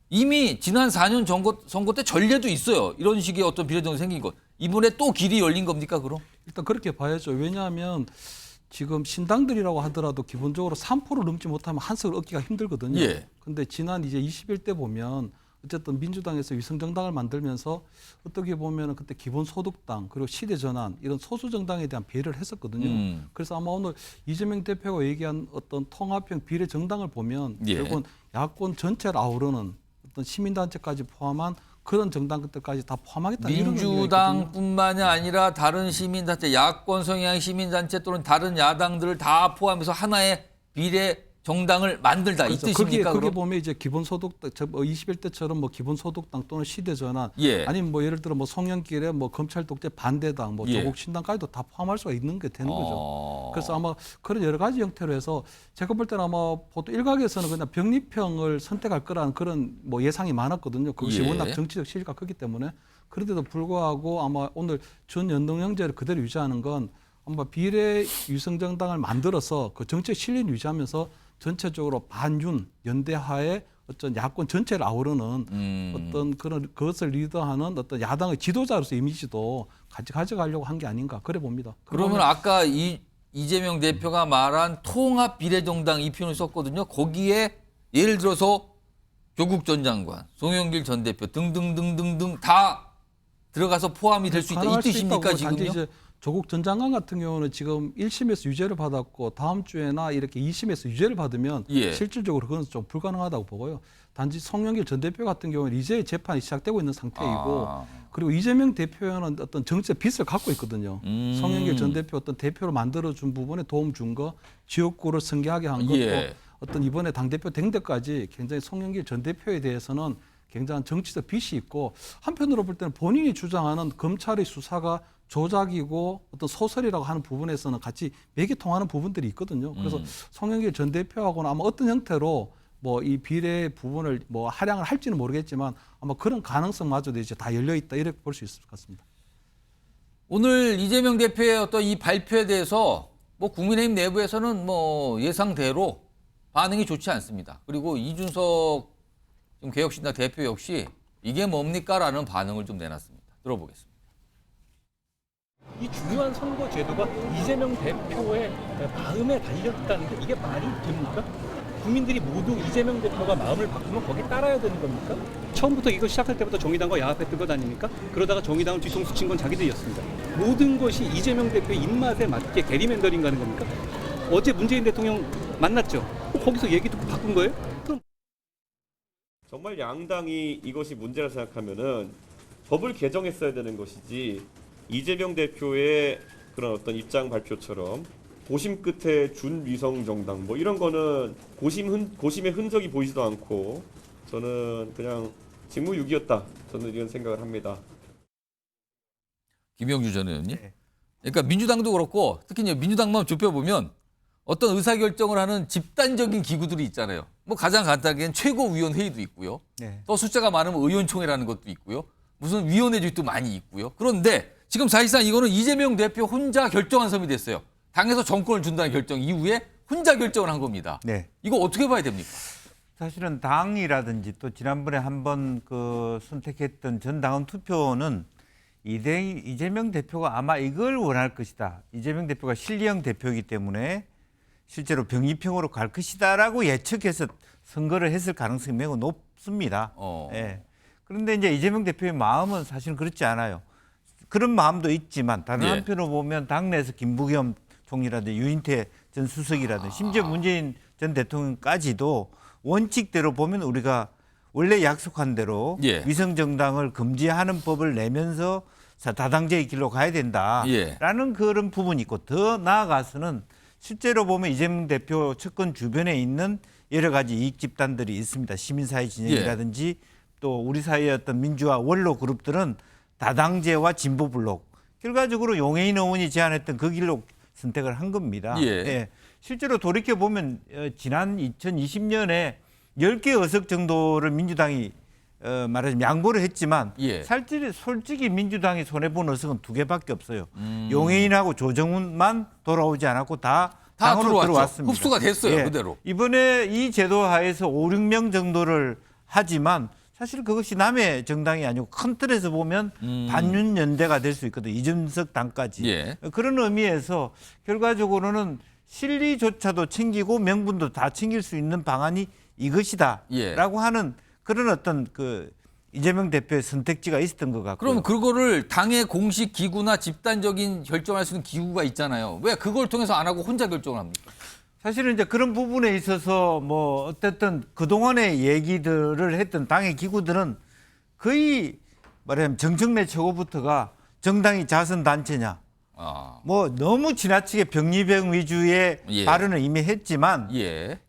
이미 지난 4년 선거 때 전례도 있어요. 이런 식의 어떤 비례정당이 생긴 것. 이번에 또 길이 열린 겁니까, 그럼? 일단 그렇게 봐야죠. 왜냐하면 지금 신당들이라고 하더라도 기본적으로 3%를 넘지 못하면 한석을 얻기가 힘들거든요. 예. 근데 지난 이제 21대 보면 어쨌든 민주당에서 위성정당을 만들면서 어떻게 보면 그때 기본소득당 그리고 시대전환 이런 소수정당에 대한 배려를 했었거든요. 그래서 아마 오늘 이재명 대표가 얘기한 어떤 통합형 비례정당을 보면 예. 결국은 야권 전체를 아우르는 어떤 시민단체까지 포함한 그런 정당들까지 다 포함하겠다는 이런 의미가 있거든요. 민주당뿐만이 아니라 다른 시민단체, 야권 성향 시민단체 또는 다른 야당들을 다 포함해서 하나의 비례 정당을 만들다 이 그렇죠. 뜻입니까? 거기에 그럼? 보면 이제 기본소득당 21대처럼 뭐 기본소득당 또는 시대전환 예. 아니면 뭐 예를 들어 뭐 송영길의 뭐 검찰 독재 반대당 뭐 예. 조국 신당까지도 다 포함할 수가 있는 게 되는 거죠. 그래서 아마 그런 여러 가지 형태로 해서 제가 볼 때는 아마 보통 일각에서는 그냥 병립형을 선택할 거라는 그런 뭐 예상이 많았거든요. 그것이 예. 워낙 정치적 실리가 크기 때문에 그런데도 불구하고 아마 오늘 준연동형제를 그대로 유지하는 건 아마 비례 위성정당을 만들어서 그 정책 실리를 유지하면서 전체적으로 반윤 연대하에 어떤 야권 전체를 아우르는 어떤 그런 그것을 리더하는 어떤 야당의 지도자로서 이미지도 같이 가져가려고 한 게 아닌가 그래 봅니다. 그러면 아까 이재명 대표가 말한 통합 비례정당 이 표현을 썼거든요. 거기에 예를 들어서 조국 전 장관, 송영길 전 대표 등등등등등 다 들어가서 포함이 될 수 있다. 이 뜻입니까 지금요? 이제 조국 전 장관 같은 경우는 지금 1심에서 유죄를 받았고 다음 주에나 이렇게 2심에서 유죄를 받으면 예. 실질적으로 그건 좀 불가능하다고 보고요. 단지 송영길 전 대표 같은 경우는 이제 재판이 시작되고 있는 상태이고 그리고 이재명 대표는 어떤 정치적 빚을 갖고 있거든요. 송영길 전 대표 어떤 대표를 만들어준 부분에 도움 준 거, 지역구를 승계하게 한 것도 예. 어떤 이번에 당대표 된 데까지 굉장히 송영길 전 대표에 대해서는 굉장한 정치적 빚이 있고 한편으로 볼 때는 본인이 주장하는 검찰의 수사가 조작이고 어떤 소설이라고 하는 부분에서는 같이 맥이 통하는 부분들이 있거든요. 그래서 송영길 전 대표하고는 아마 어떤 형태로 뭐 이 비례 부분을 뭐 할양을 할지는 모르겠지만 아마 그런 가능성마저도 이제 다 열려 있다 이렇게 볼 수 있을 것 같습니다. 오늘 이재명 대표의 어떤 이 발표에 대해서 뭐 국민의힘 내부에서는 뭐 예상대로 반응이 좋지 않습니다. 그리고 이준석 지금 개혁신당 대표 역시 이게 뭡니까라는 반응을 좀 내놨습니다. 들어보겠습니다. 이 중요한 선거 제도가 이재명 대표의 마음에 달렸다는 게 이게 말이 됩니까? 국민들이 모두 이재명 대표가 마음을 바꾸면 거기 따라야 되는 겁니까? 처음부터 이거 시작할 때부터 정의당과 야합했던 것 아닙니까? 그러다가 정의당을 뒤통수 친 건 자기들이었습니다. 모든 것이 이재명 대표의 입맛에 맞게 게리맨더링 가는 겁니까? 어제 문재인 대통령 만났죠? 거기서 얘기 듣고 바꾼 거예요? 그럼 정말 양당이 이것이 문제라 생각하면은 법을 개정했어야 되는 것이지 이재명 대표의 그런 어떤 입장 발표처럼 고심 끝에 준위성 정당 뭐 이런 거는 고심의 흔적이 보이지도 않고 저는 그냥 직무유기였다. 저는 이런 생각을 합니다. 김영주 전 의원님. 그러니까 민주당도 그렇고 특히 이제 민주당만 좁혀보면 어떤 의사결정을 하는 집단적인 기구들이 있잖아요. 뭐 가장 간단하게는 최고위원회의도 있고요. 네. 또 숫자가 많으면 의원총회라는 것도 있고요. 무슨 위원회도 많이 있고요. 그런데 지금 사실상 이거는 이재명 대표 혼자 결정한 섬이 됐어요. 당에서 정권을 준다는 결정 이후에 혼자 결정을 한 겁니다. 네. 이거 어떻게 봐야 됩니까? 사실은 당이라든지 또 지난번에 한번 그 선택했던 전당원 투표는 이재명 대표가 아마 이걸 원할 것이다. 이재명 대표가 실리형 대표이기 때문에 실제로 병립형으로 갈 것이다라고 예측해서 선거를 했을 가능성이 매우 높습니다. 예. 그런데 이제 이재명 대표의 마음은 사실은 그렇지 않아요. 그런 마음도 있지만 다른 예. 한편으로 보면 당내에서 김부겸 총리라든지 유인태 전 수석이라든지 심지어 문재인 전 대통령까지도 원칙대로 보면 우리가 원래 약속한 대로 예. 위성정당을 금지하는 법을 내면서 다당제의 길로 가야 된다라는 그런 부분이 있고 더 나아가서는 실제로 보면 이재명 대표 측근 주변에 있는 여러 가지 이익 집단들이 있습니다. 시민사회 진영이라든지 또 우리 사회의 어떤 민주화 원로 그룹들은 다당제와 진보 블록 결과적으로 용해인 의원이 제안했던 그 길로 선택을 한 겁니다. 실제로 돌이켜 보면 지난 2020년에 10개 의석 정도를 민주당이 말하자면 양보를 했지만 솔직히 민주당이 손해본 의석은 2개밖에 없어요. 용해인하고 조정훈만 돌아오지 않았고 다 당으로 들어왔습니다. 흡수가 됐어요. 그대로. 이번에 이 제도 하에서 5, 6명 정도를 하지만 사실 그것이 남의 정당이 아니고 큰 틀에서 보면 반윤 연대가 될 수 있거든요. 이준석 당까지. 그런 의미에서 결과적으로는 실리조차도 챙기고 명분도 다 챙길 수 있는 방안이 이것이다라고 하는 그런 어떤 그 이재명 대표의 선택지가 있었던 것 같고요. 그럼 그거를 당의 공식 기구나 집단적인 결정할 수 있는 기구가 있잖아요. 왜 그걸 통해서 안 하고 혼자 결정을 합니까? 사실은 이제 그런 부분에 있어서 뭐 어쨌든 그동안의 얘기들을 했던 당의 기구들은 거의 말하자면 정청래 최고부터가 정당이 자선단체냐. 뭐 너무 지나치게 병리병 위주의 발언을 이미 했지만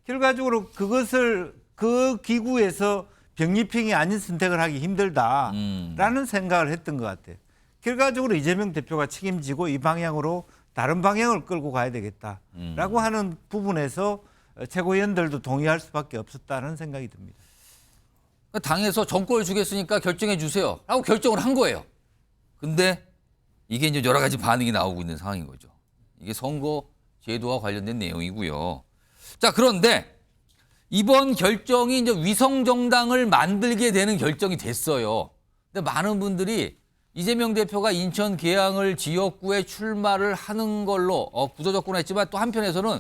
결과적으로 그것을 그 기구에서 병리병이 아닌 선택을 하기 힘들다라는 생각을 했던 것 같아요. 결과적으로 이재명 대표가 책임지고 이 방향으로 다른 방향을 끌고 가야 되겠다라고 하는 부분에서 최고위원들도 동의할 수밖에 없었다는 생각이 듭니다. 당에서 정권을 주겠으니까 결정해 주세요 라고 결정을 한 거예요. 근데 이게 이제 여러 가지 반응이 나오고 있는 상황인 거죠. 이게 선거 제도와 관련된 내용이고요. 자, 그런데 이번 결정이 이제 위성 정당을 만들게 되는 결정이 됐어요. 근데 많은 분들이 이재명 대표가 인천 계양을 지역구에 출마를 하는 걸로 구조조건했지만 또 한편에서는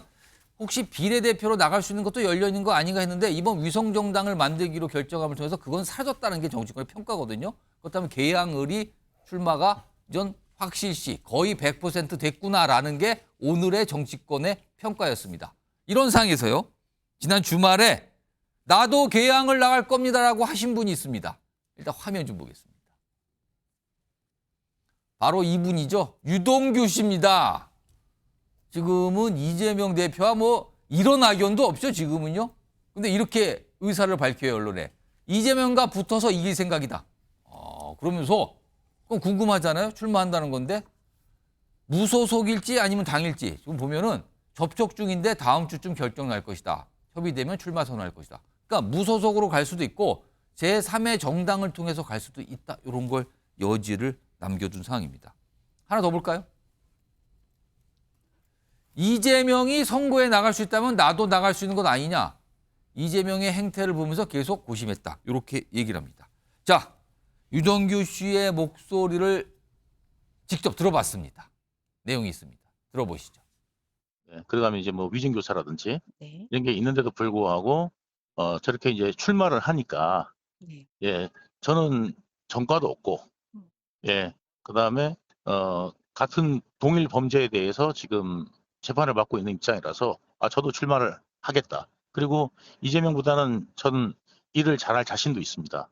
혹시 비례대표로 나갈 수 있는 것도 열려 있는 거 아닌가 했는데 이번 위성 정당을 만들기로 결정함을 통해서 그건 사라졌다는 게 정치권의 평가거든요. 그렇다면 계양을이 출마가 전 확실시 거의 100% 됐구나라는 게 오늘의 정치권의 평가였습니다. 이런 상황에서요. 지난 주말에 나도 계양을 나갈 겁니다라고 하신 분이 있습니다. 일단 화면 좀 보겠습니다. 바로 이분이죠. 유동규 씨입니다. 지금은 이재명 대표와 뭐 이런 악연도 없죠, 지금은요. 근데 이렇게 의사를 밝혀요, 언론에. 이재명과 붙어서 이길 생각이다. 그러면서 그럼 궁금하잖아요. 출마한다는 건데 무소속일지 아니면 당일지 지금 보면은 접촉 중인데 다음 주쯤 결정 날 것이다. 협의되면 출마 선언할 것이다. 그러니까 무소속으로 갈 수도 있고 제3의 정당을 통해서 갈 수도 있다. 이런 걸 여지를 남겨둔 상황입니다. 하나 더 볼까요? 이재명이 선거에 나갈 수 있다면 나도 나갈 수 있는 것 아니냐. 이재명의 행태를 보면서 계속 고심했다. 이렇게 얘기를 합니다. 자, 유동규 씨의 목소리를 직접 들어봤습니다. 내용이 있습니다. 들어보시죠. 그러가면 이제 뭐 위증교사라든지 이런 게 있는데도 불구하고 저렇게 이제 출마를 하니까 저는 전과도 없고 그다음에 같은 동일 범죄에 대해서 지금 재판을 받고 있는 입장이라서 저도 출마를 하겠다. 그리고 이재명보다는 저는 일을 잘할 자신도 있습니다.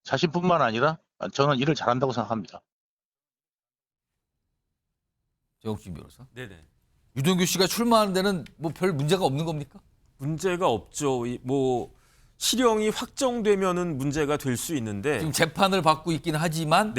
자신뿐만 아니라 저는 일을 잘한다고 생각합니다. 정옥진 변호사. 네네. 유동규 씨가 출마하는 데는 뭐 별 문제가 없는 겁니까? 문제가 없죠. 뭐 실형이 확정되면은 문제가 될 수 있는데 지금 재판을 받고 있긴 하지만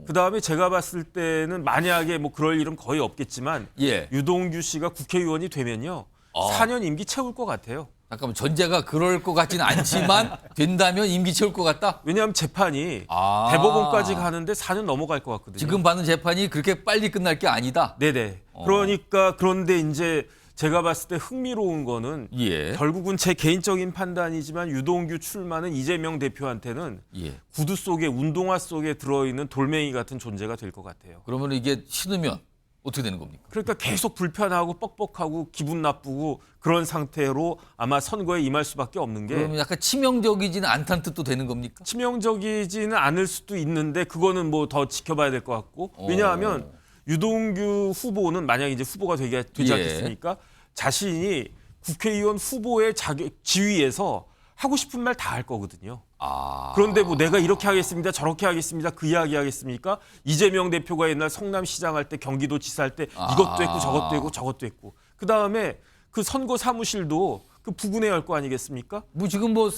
그다음에 제가 봤을 때는 만약에 뭐 그럴 일은 거의 없겠지만 유동규 씨가 국회의원이 되면요 4년 임기 채울 것 같아요. 잠깐만 전제가 그럴 것 같지는 않지만 된다면 임기 채울 것 같다? 왜냐하면 재판이 대법원까지 가는데 4년 넘어갈 것 같거든요. 지금 받는 재판이 그렇게 빨리 끝날 게 아니다? 네네. 그러니까 그런데 이제 제가 봤을 때 흥미로운 거는 결국은 제 개인적인 판단이지만 유동규 출마는 이재명 대표한테는 구두 속에 운동화 속에 들어있는 돌멩이 같은 존재가 될 것 같아요. 그러면 이게 신으면 어떻게 되는 겁니까? 그러니까 계속 불편하고 뻑뻑하고 기분 나쁘고 그런 상태로 아마 선거에 임할 수밖에 없는 게 그러면 약간 치명적이지는 않다는 뜻도 되는 겁니까? 치명적이지는 않을 수도 있는데 그거는 뭐 더 지켜봐야 될 것 같고 왜냐하면 유동규 후보는 만약에 이제 후보가 되지 않겠습니까? 자신이 국회의원 후보의 지위에서 하고 싶은 말 다 할 거거든요. 그런데 뭐 내가 이렇게 하겠습니다, 저렇게 하겠습니다, 그 이야기 하겠습니까? 이재명 대표가 옛날 성남시장 할 때, 경기도지사 할 때 이것도 했고 저것도 했고 저것도 했고, 그 다음에 그 선거 사무실도 그 부근에 할 거 아니겠습니까? 뭐 지금 뭐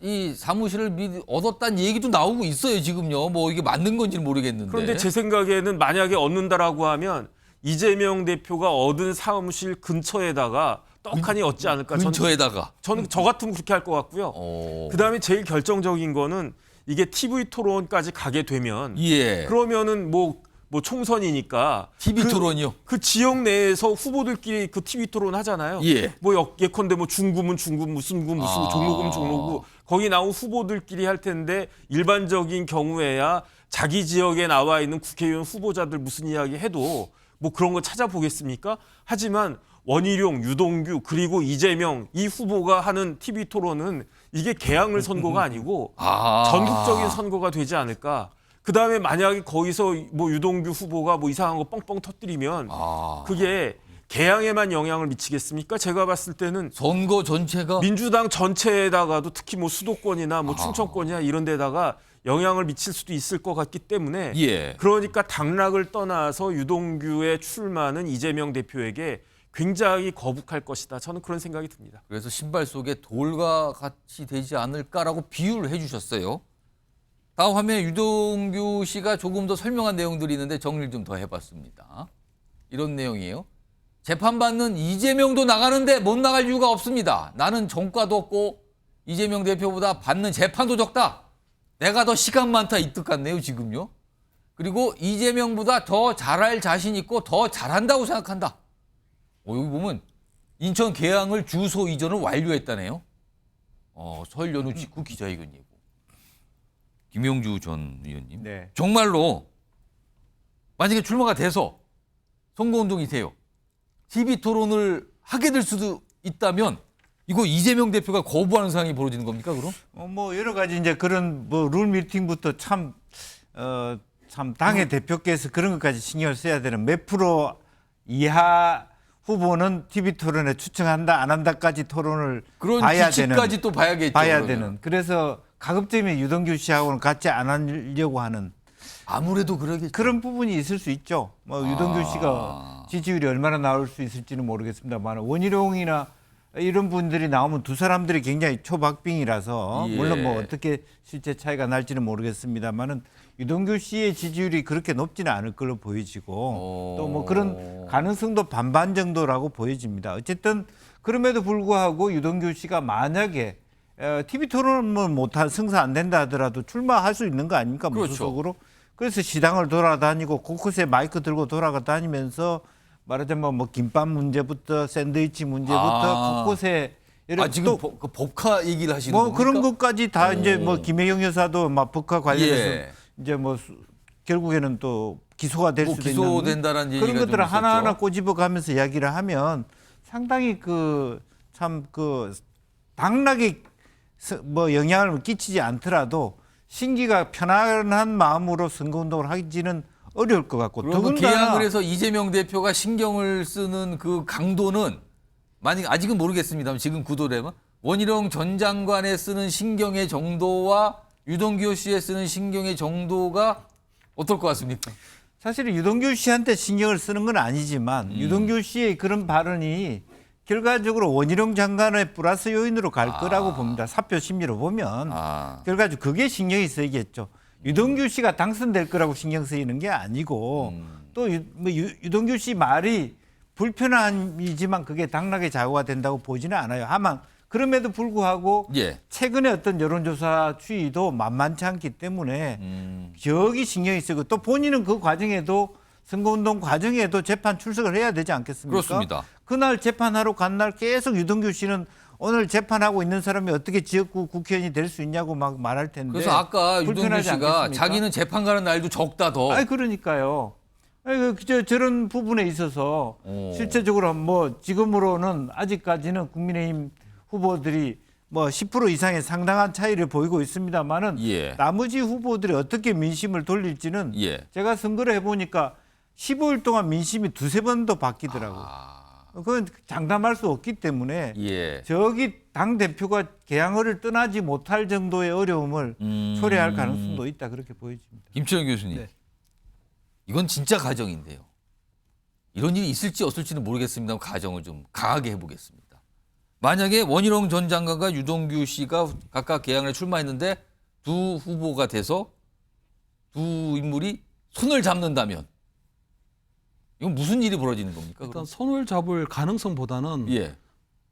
이 사무실을 얻었다는 얘기도 나오고 있어요 지금요. 뭐 이게 맞는 건지는 모르겠는데. 그런데 제 생각에는 만약에 얻는다라고 하면 이재명 대표가 얻은 사무실 근처에다가 떡하니 얻지 않을까. 근처에다가. 저는 저 같으면 그렇게 할 것 같고요. 그다음에 제일 결정적인 거는 이게 TV 토론까지 가게 되면 그러면은 뭐 총선이니까 TV 토론이요? 그 지역 내에서 후보들끼리 그 TV 토론 하잖아요. 뭐 예컨대 뭐 중구면 중구, 무슨 구, 무슨 구, 종로구면 종로구, 거기 나온 후보들끼리 할 텐데 일반적인 경우에야 자기 지역에 나와 있는 국회의원 후보자들 무슨 이야기 해도 뭐 그런 거 찾아보겠습니까? 하지만 원희룡, 유동규 그리고 이재명 이 후보가 하는 TV 토론은 이게 개항을 선거가 아니고 전국적인 선거가 되지 않을까. 그다음에 만약에 거기서 뭐 유동규 후보가 뭐 이상한 거 뻥뻥 터뜨리면 그게 개항에만 영향을 미치겠습니까? 제가 봤을 때는 선거 전체가 민주당 전체에다가도 특히 뭐 수도권이나 뭐 충청권이나 이런 데다가 영향을 미칠 수도 있을 것 같기 때문에 그러니까 당락을 떠나서 유동규의 출마는 이재명 대표에게 굉장히 거북할 것이다. 저는 그런 생각이 듭니다. 그래서 신발 속에 돌과 같이 되지 않을까라고 비유를 해주셨어요. 다음 화면에 유동규 씨가 조금 더 설명한 내용들이 있는데 정리를 좀 더 해봤습니다. 이런 내용이에요. 재판받는 이재명도 나가는데 못 나갈 이유가 없습니다. 나는 전과도 없고 이재명 대표보다 받는 재판도 적다. 내가 더 시간 많다 이 뜻 같네요 지금요. 그리고 이재명보다 더 잘할 자신 있고 더 잘한다고 생각한다. 여기 보면 인천 계양을 주소 이전을 완료했다네요. 설 연휴 직후 기자회견 예고. 김용주 전 의원님. 정말로 만약에 출마가 돼서 선거운동이 돼요. TV 토론을 하게 될 수도 있다면 이거 이재명 대표가 거부하는 상황이 벌어지는 겁니까 그럼? 뭐 여러 가지 이제 그런 뭐 룰 미팅부터 참 당의 대표께서 그런 것까지 신경을 써야 되는 몇 프로 이하 후보는 TV 토론에 추천한다 안 한다까지 토론을 그런 봐야 규칙까지 되는. 또 봐야겠죠. 봐야 그러면. 되는. 그래서 가급적이면 유동규 씨하고는 같이 안 하려고 하는. 아무래도 그러겠죠. 그런 부분이 있을 수 있죠. 뭐 유동규 씨가 지지율이 얼마나 나올 수 있을지는 모르겠습니다만 원희룡이나 이런 분들이 나오면 두 사람들이 굉장히 초박빙이라서 물론 뭐 어떻게 실제 차이가 날지는 모르겠습니다만은 유동규 씨의 지지율이 그렇게 높지는 않을 걸로 보여지고 또 뭐 그런 가능성도 반반 정도라고 보여집니다. 어쨌든 그럼에도 불구하고 유동규 씨가 만약에 TV 토론을 못한 승사 안 된다 하더라도 출마할 수 있는 거 아닙니까? 무소속으로. 그래서 시당을 돌아다니고 곳곳에 마이크 들고 돌아다니면서 말하자면 뭐 김밥 문제부터 샌드위치 문제부터 곳곳에 지금 그 법카 얘기를 하시는 뭐 겁니까? 그런 것까지 다 이제 뭐 김혜경 여사도 막 법카 관련해서 이제 뭐 결국에는 또 기소가 될 수도 있는 기소된다라는 얘기가 그런 것들을 좀 하나하나 있었죠. 꼬집어가면서 이야기를 하면 상당히 그 참 그 당락에 뭐 영향을 끼치지 않더라도 신기가 편안한 마음으로 선거운동을 하기는 어려울 것 같고 그리고 계약을 해서 이재명 대표가 신경을 쓰는 그 강도는 만약 아직은 모르겠습니다만 지금 구도라면 원희룡 전 장관에 쓰는 신경의 정도와 유동규 씨에 쓰는 신경의 정도가 어떨 것 같습니까? 사실은 유동규 씨한테 신경을 쓰는 건 아니지만 유동규 씨의 그런 발언이 결과적으로 원희룡 장관의 플러스 요인으로 갈 거라고 봅니다. 사표 심리로 보면 결과적으로 그게 신경이 쓰이겠죠. 유동규 씨가 당선될 거라고 신경 쓰이는 게 아니고 또 유동규 씨 말이 불편함이지만 그게 당락의 좌우가 된다고 보지는 않아요. 다만 그럼에도 불구하고 최근에 어떤 여론조사 추이도 만만치 않기 때문에 저기 신경이 쓰고 또 본인은 그 과정에도 선거운동 과정에도 재판 출석을 해야 되지 않겠습니까? 그렇습니다. 그날 재판하러 간 날 계속 유동규 씨는 오늘 재판하고 있는 사람이 어떻게 지역구 국회의원이 될 수 있냐고 막 말할 텐데. 그래서 아까 유동규 불편하지 씨가 않겠습니까? 자기는 재판 가는 날도 적다 더. 그러니까요. 저런 부분에 있어서 실제적으로 뭐 지금으로는 아직까지는 국민의힘 후보들이 뭐 10% 이상의 상당한 차이를 보이고 있습니다만은 나머지 후보들이 어떻게 민심을 돌릴지는 제가 선거를 해보니까 15일 동안 민심이 두세 번도 바뀌더라고요. 그건 장담할 수 없기 때문에 저기 당 대표가 개항을 떠나지 못할 정도의 어려움을 초래할 가능성도 있다 그렇게 보여집니다. 김철현 교수님, 네. 이건 진짜 가정인데요. 이런 일이 있을지 없을지는 모르겠습니다만 가정을 좀 강하게 해보겠습니다. 만약에 원희룡 전 장관과 유동규 씨가 각각 개항에 출마했는데 두 후보가 돼서 두 인물이 손을 잡는다면 이건 무슨 일이 벌어지는 겁니까? 일단 손을 잡을 가능성보다는 예.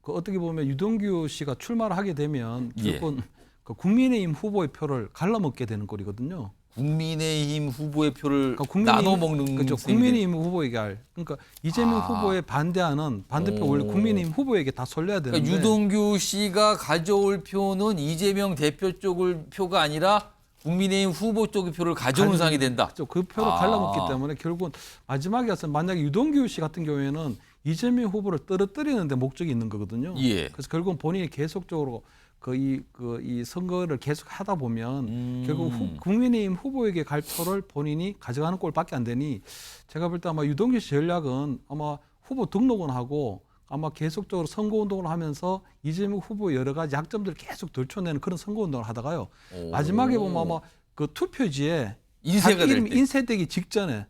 그 어떻게 보면 유동규 씨가 출마를 하게 되면 예. 결국은 그 국민의힘 후보의 표를 갈라먹게 되는 꼴이거든요. 국민의힘 후보의 표를 그러니까 나눠 먹는 그렇죠. 국민의힘 후보에게 할 그러니까 이재명 후보에 반대하는 반대표 원래 국민의힘 후보에게 다 쏠려야 되는데 그러니까 유동규 씨가 가져올 표는 이재명 대표 쪽의 표가 아니라 국민의힘 후보 쪽의 표를 가져오는 상황이 된다. 그렇죠. 그 표를 갈라먹기 때문에 결국은 마지막에 와서 만약에 유동규 씨 같은 경우에는 이재명 후보를 떨어뜨리는 데 목적이 있는 거거든요. 예. 그래서 결국은 본인이 계속적으로 이 선거를 계속 하다 보면 결국 국민의힘 후보에게 갈 표를 본인이 가져가는 꼴밖에 안 되니 제가 볼 때 아마 유동규 씨 전략은 아마 후보 등록은 하고 아마 계속적으로 선거운동을 하면서 이재명 후보의 여러 가지 약점들을 계속 들춰내는 그런 선거운동을 하다가요. 마지막에 보면 아마 그 투표지에 인쇄가 자기 될 이름이 때. 인쇄되기 직전에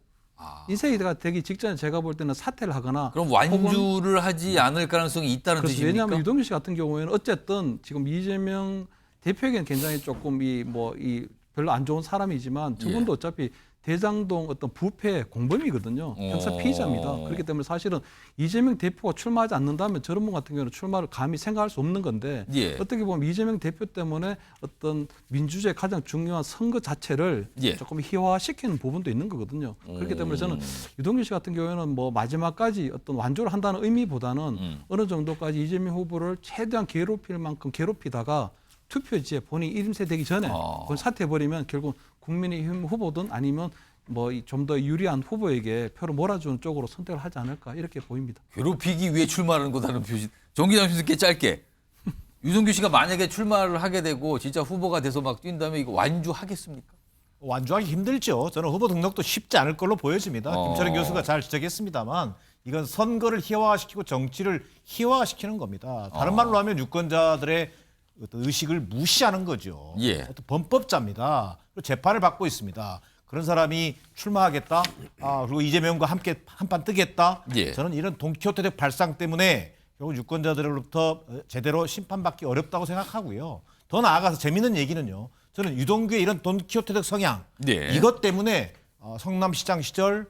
인쇄가 되기 직전에 제가 볼 때는 사퇴를 하거나 그럼 완주를 하지 않을 가능성이 있다는 그렇죠. 뜻입니까? 왜냐하면 유동규 씨 같은 경우에는 어쨌든 지금 이재명 대표에게는 굉장히 조금 이 별로 안 좋은 사람이지만 저분도 어차피 대장동 어떤 부패 공범이거든요. 형사 피의자입니다. 그렇기 때문에 사실은 이재명 대표가 출마하지 않는다면 저런 분 같은 경우는 출마를 감히 생각할 수 없는 건데 예. 어떻게 보면 이재명 대표 때문에 어떤 민주주의의 가장 중요한 선거 자체를 예. 조금 희화화시키는 부분도 있는 거거든요. 그렇기 때문에 저는 유동규 씨 같은 경우에는 뭐 마지막까지 어떤 완주를 한다는 의미보다는 어느 정도까지 이재명 후보를 최대한 괴롭힐 만큼 괴롭히다가 투표지에 본인이 이름세되기 전에 그걸 사퇴해버리면 결국 국민의힘 후보든 아니면 뭐 좀 더 유리한 후보에게 표를 몰아주는 쪽으로 선택을 하지 않을까 이렇게 보입니다. 괴롭히기 위해 출마하는 거다는 표시. 정 기자님 듣게 짧게. 유동규 씨가 만약에 출마를 하게 되고 진짜 후보가 돼서 막 뛴다면 이거 완주하겠습니까? 완주하기 힘들죠. 저는 후보 등록도 쉽지 않을 걸로 보여집니다. 김철현 교수가 잘 지적했습니다만 이건 선거를 희화화시키고 정치를 희화화시키는 겁니다. 다른 말로 하면 유권자들의 어떤 의식을 무시하는 거죠. 예. 어떤 범법자입니다. 그리고 재판을 받고 있습니다. 그런 사람이 출마하겠다. 그리고 이재명과 함께 한판 뜨겠다. 예. 저는 이런 돈키호테적 발상 때문에 결국 유권자들로부터 제대로 심판받기 어렵다고 생각하고요. 더 나아가서 재밌는 얘기는요. 저는 유동규의 이런 돈키호테적 성향 네. 이것 때문에 성남시장 시절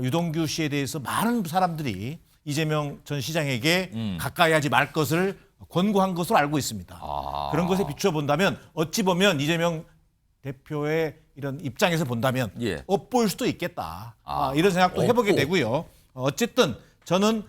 유동규 씨에 대해서 많은 사람들이 이재명 전 시장에게 가까이 하지 말 것을 권고한 것으로 알고 있습니다. 그런 것에 비추어 본다면 어찌 보면 이재명 대표의 이런 입장에서 본다면 예. 엇보일 수도 있겠다. 이런 생각도 해보게 되고요. 어쨌든 저는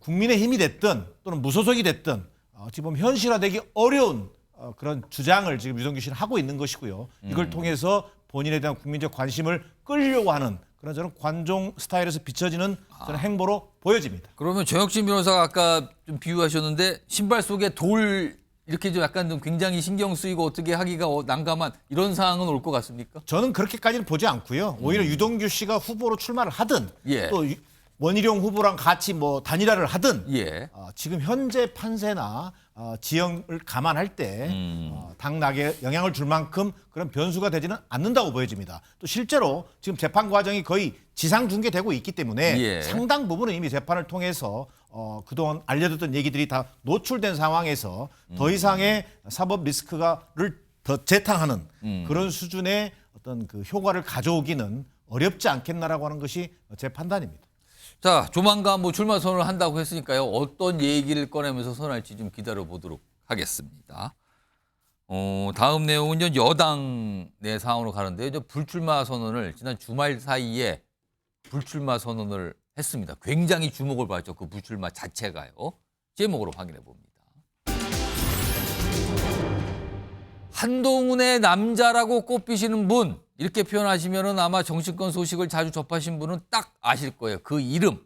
국민의힘이 됐든 또는 무소속이 됐든 어찌 보면 현실화되기 어려운 그런 주장을 지금 유동규 씨는 하고 있는 것이고요. 이걸 통해서 본인에 대한 국민적 관심을 끌려고 하는 그런 저는 관종 스타일에서 비춰지는 저는 행보로 보여집니다. 그러면 정혁진 변호사가 아까 좀 비유하셨는데 신발 속에 돌 이렇게 좀 약간 좀 굉장히 신경 쓰이고 어떻게 하기가 난감한 이런 상황은 올 것 같습니까? 저는 그렇게까지는 보지 않고요. 오히려 유동규 씨가 후보로 출마를 하든 예. 또 원희룡 후보랑 같이 뭐 단일화를 하든 예. 지금 현재 판세나 지형을 감안할 때 당락에 영향을 줄 만큼 그런 변수가 되지는 않는다고 보여집니다. 또 실제로 지금 재판 과정이 거의 지상 중계되고 있기 때문에 예. 상당 부분은 이미 재판을 통해서 그동안 알려졌던 얘기들이 다 노출된 상황에서 더 이상의 사법 리스크를 더 재탕하는 그런 수준의 어떤 그 효과를 가져오기는 어렵지 않겠나라고 하는 것이 제 판단입니다. 자, 조만간 뭐 출마 선언을 한다고 했으니까요. 어떤 얘기를 꺼내면서 선언할지 좀 기다려보도록 하겠습니다. 다음 내용은 여당 내 상황으로 가는데요. 불출마 선언을 지난 주말 사이에 불출마 선언을 했습니다. 굉장히 주목을 받죠. 그 불출마 자체가요. 제목으로 확인해 봅니다. 한동훈의 남자라고 꼽히시는 분 이렇게 표현하시면 아마 정치권 소식을 자주 접하신 분은 딱 아실 거예요. 그 이름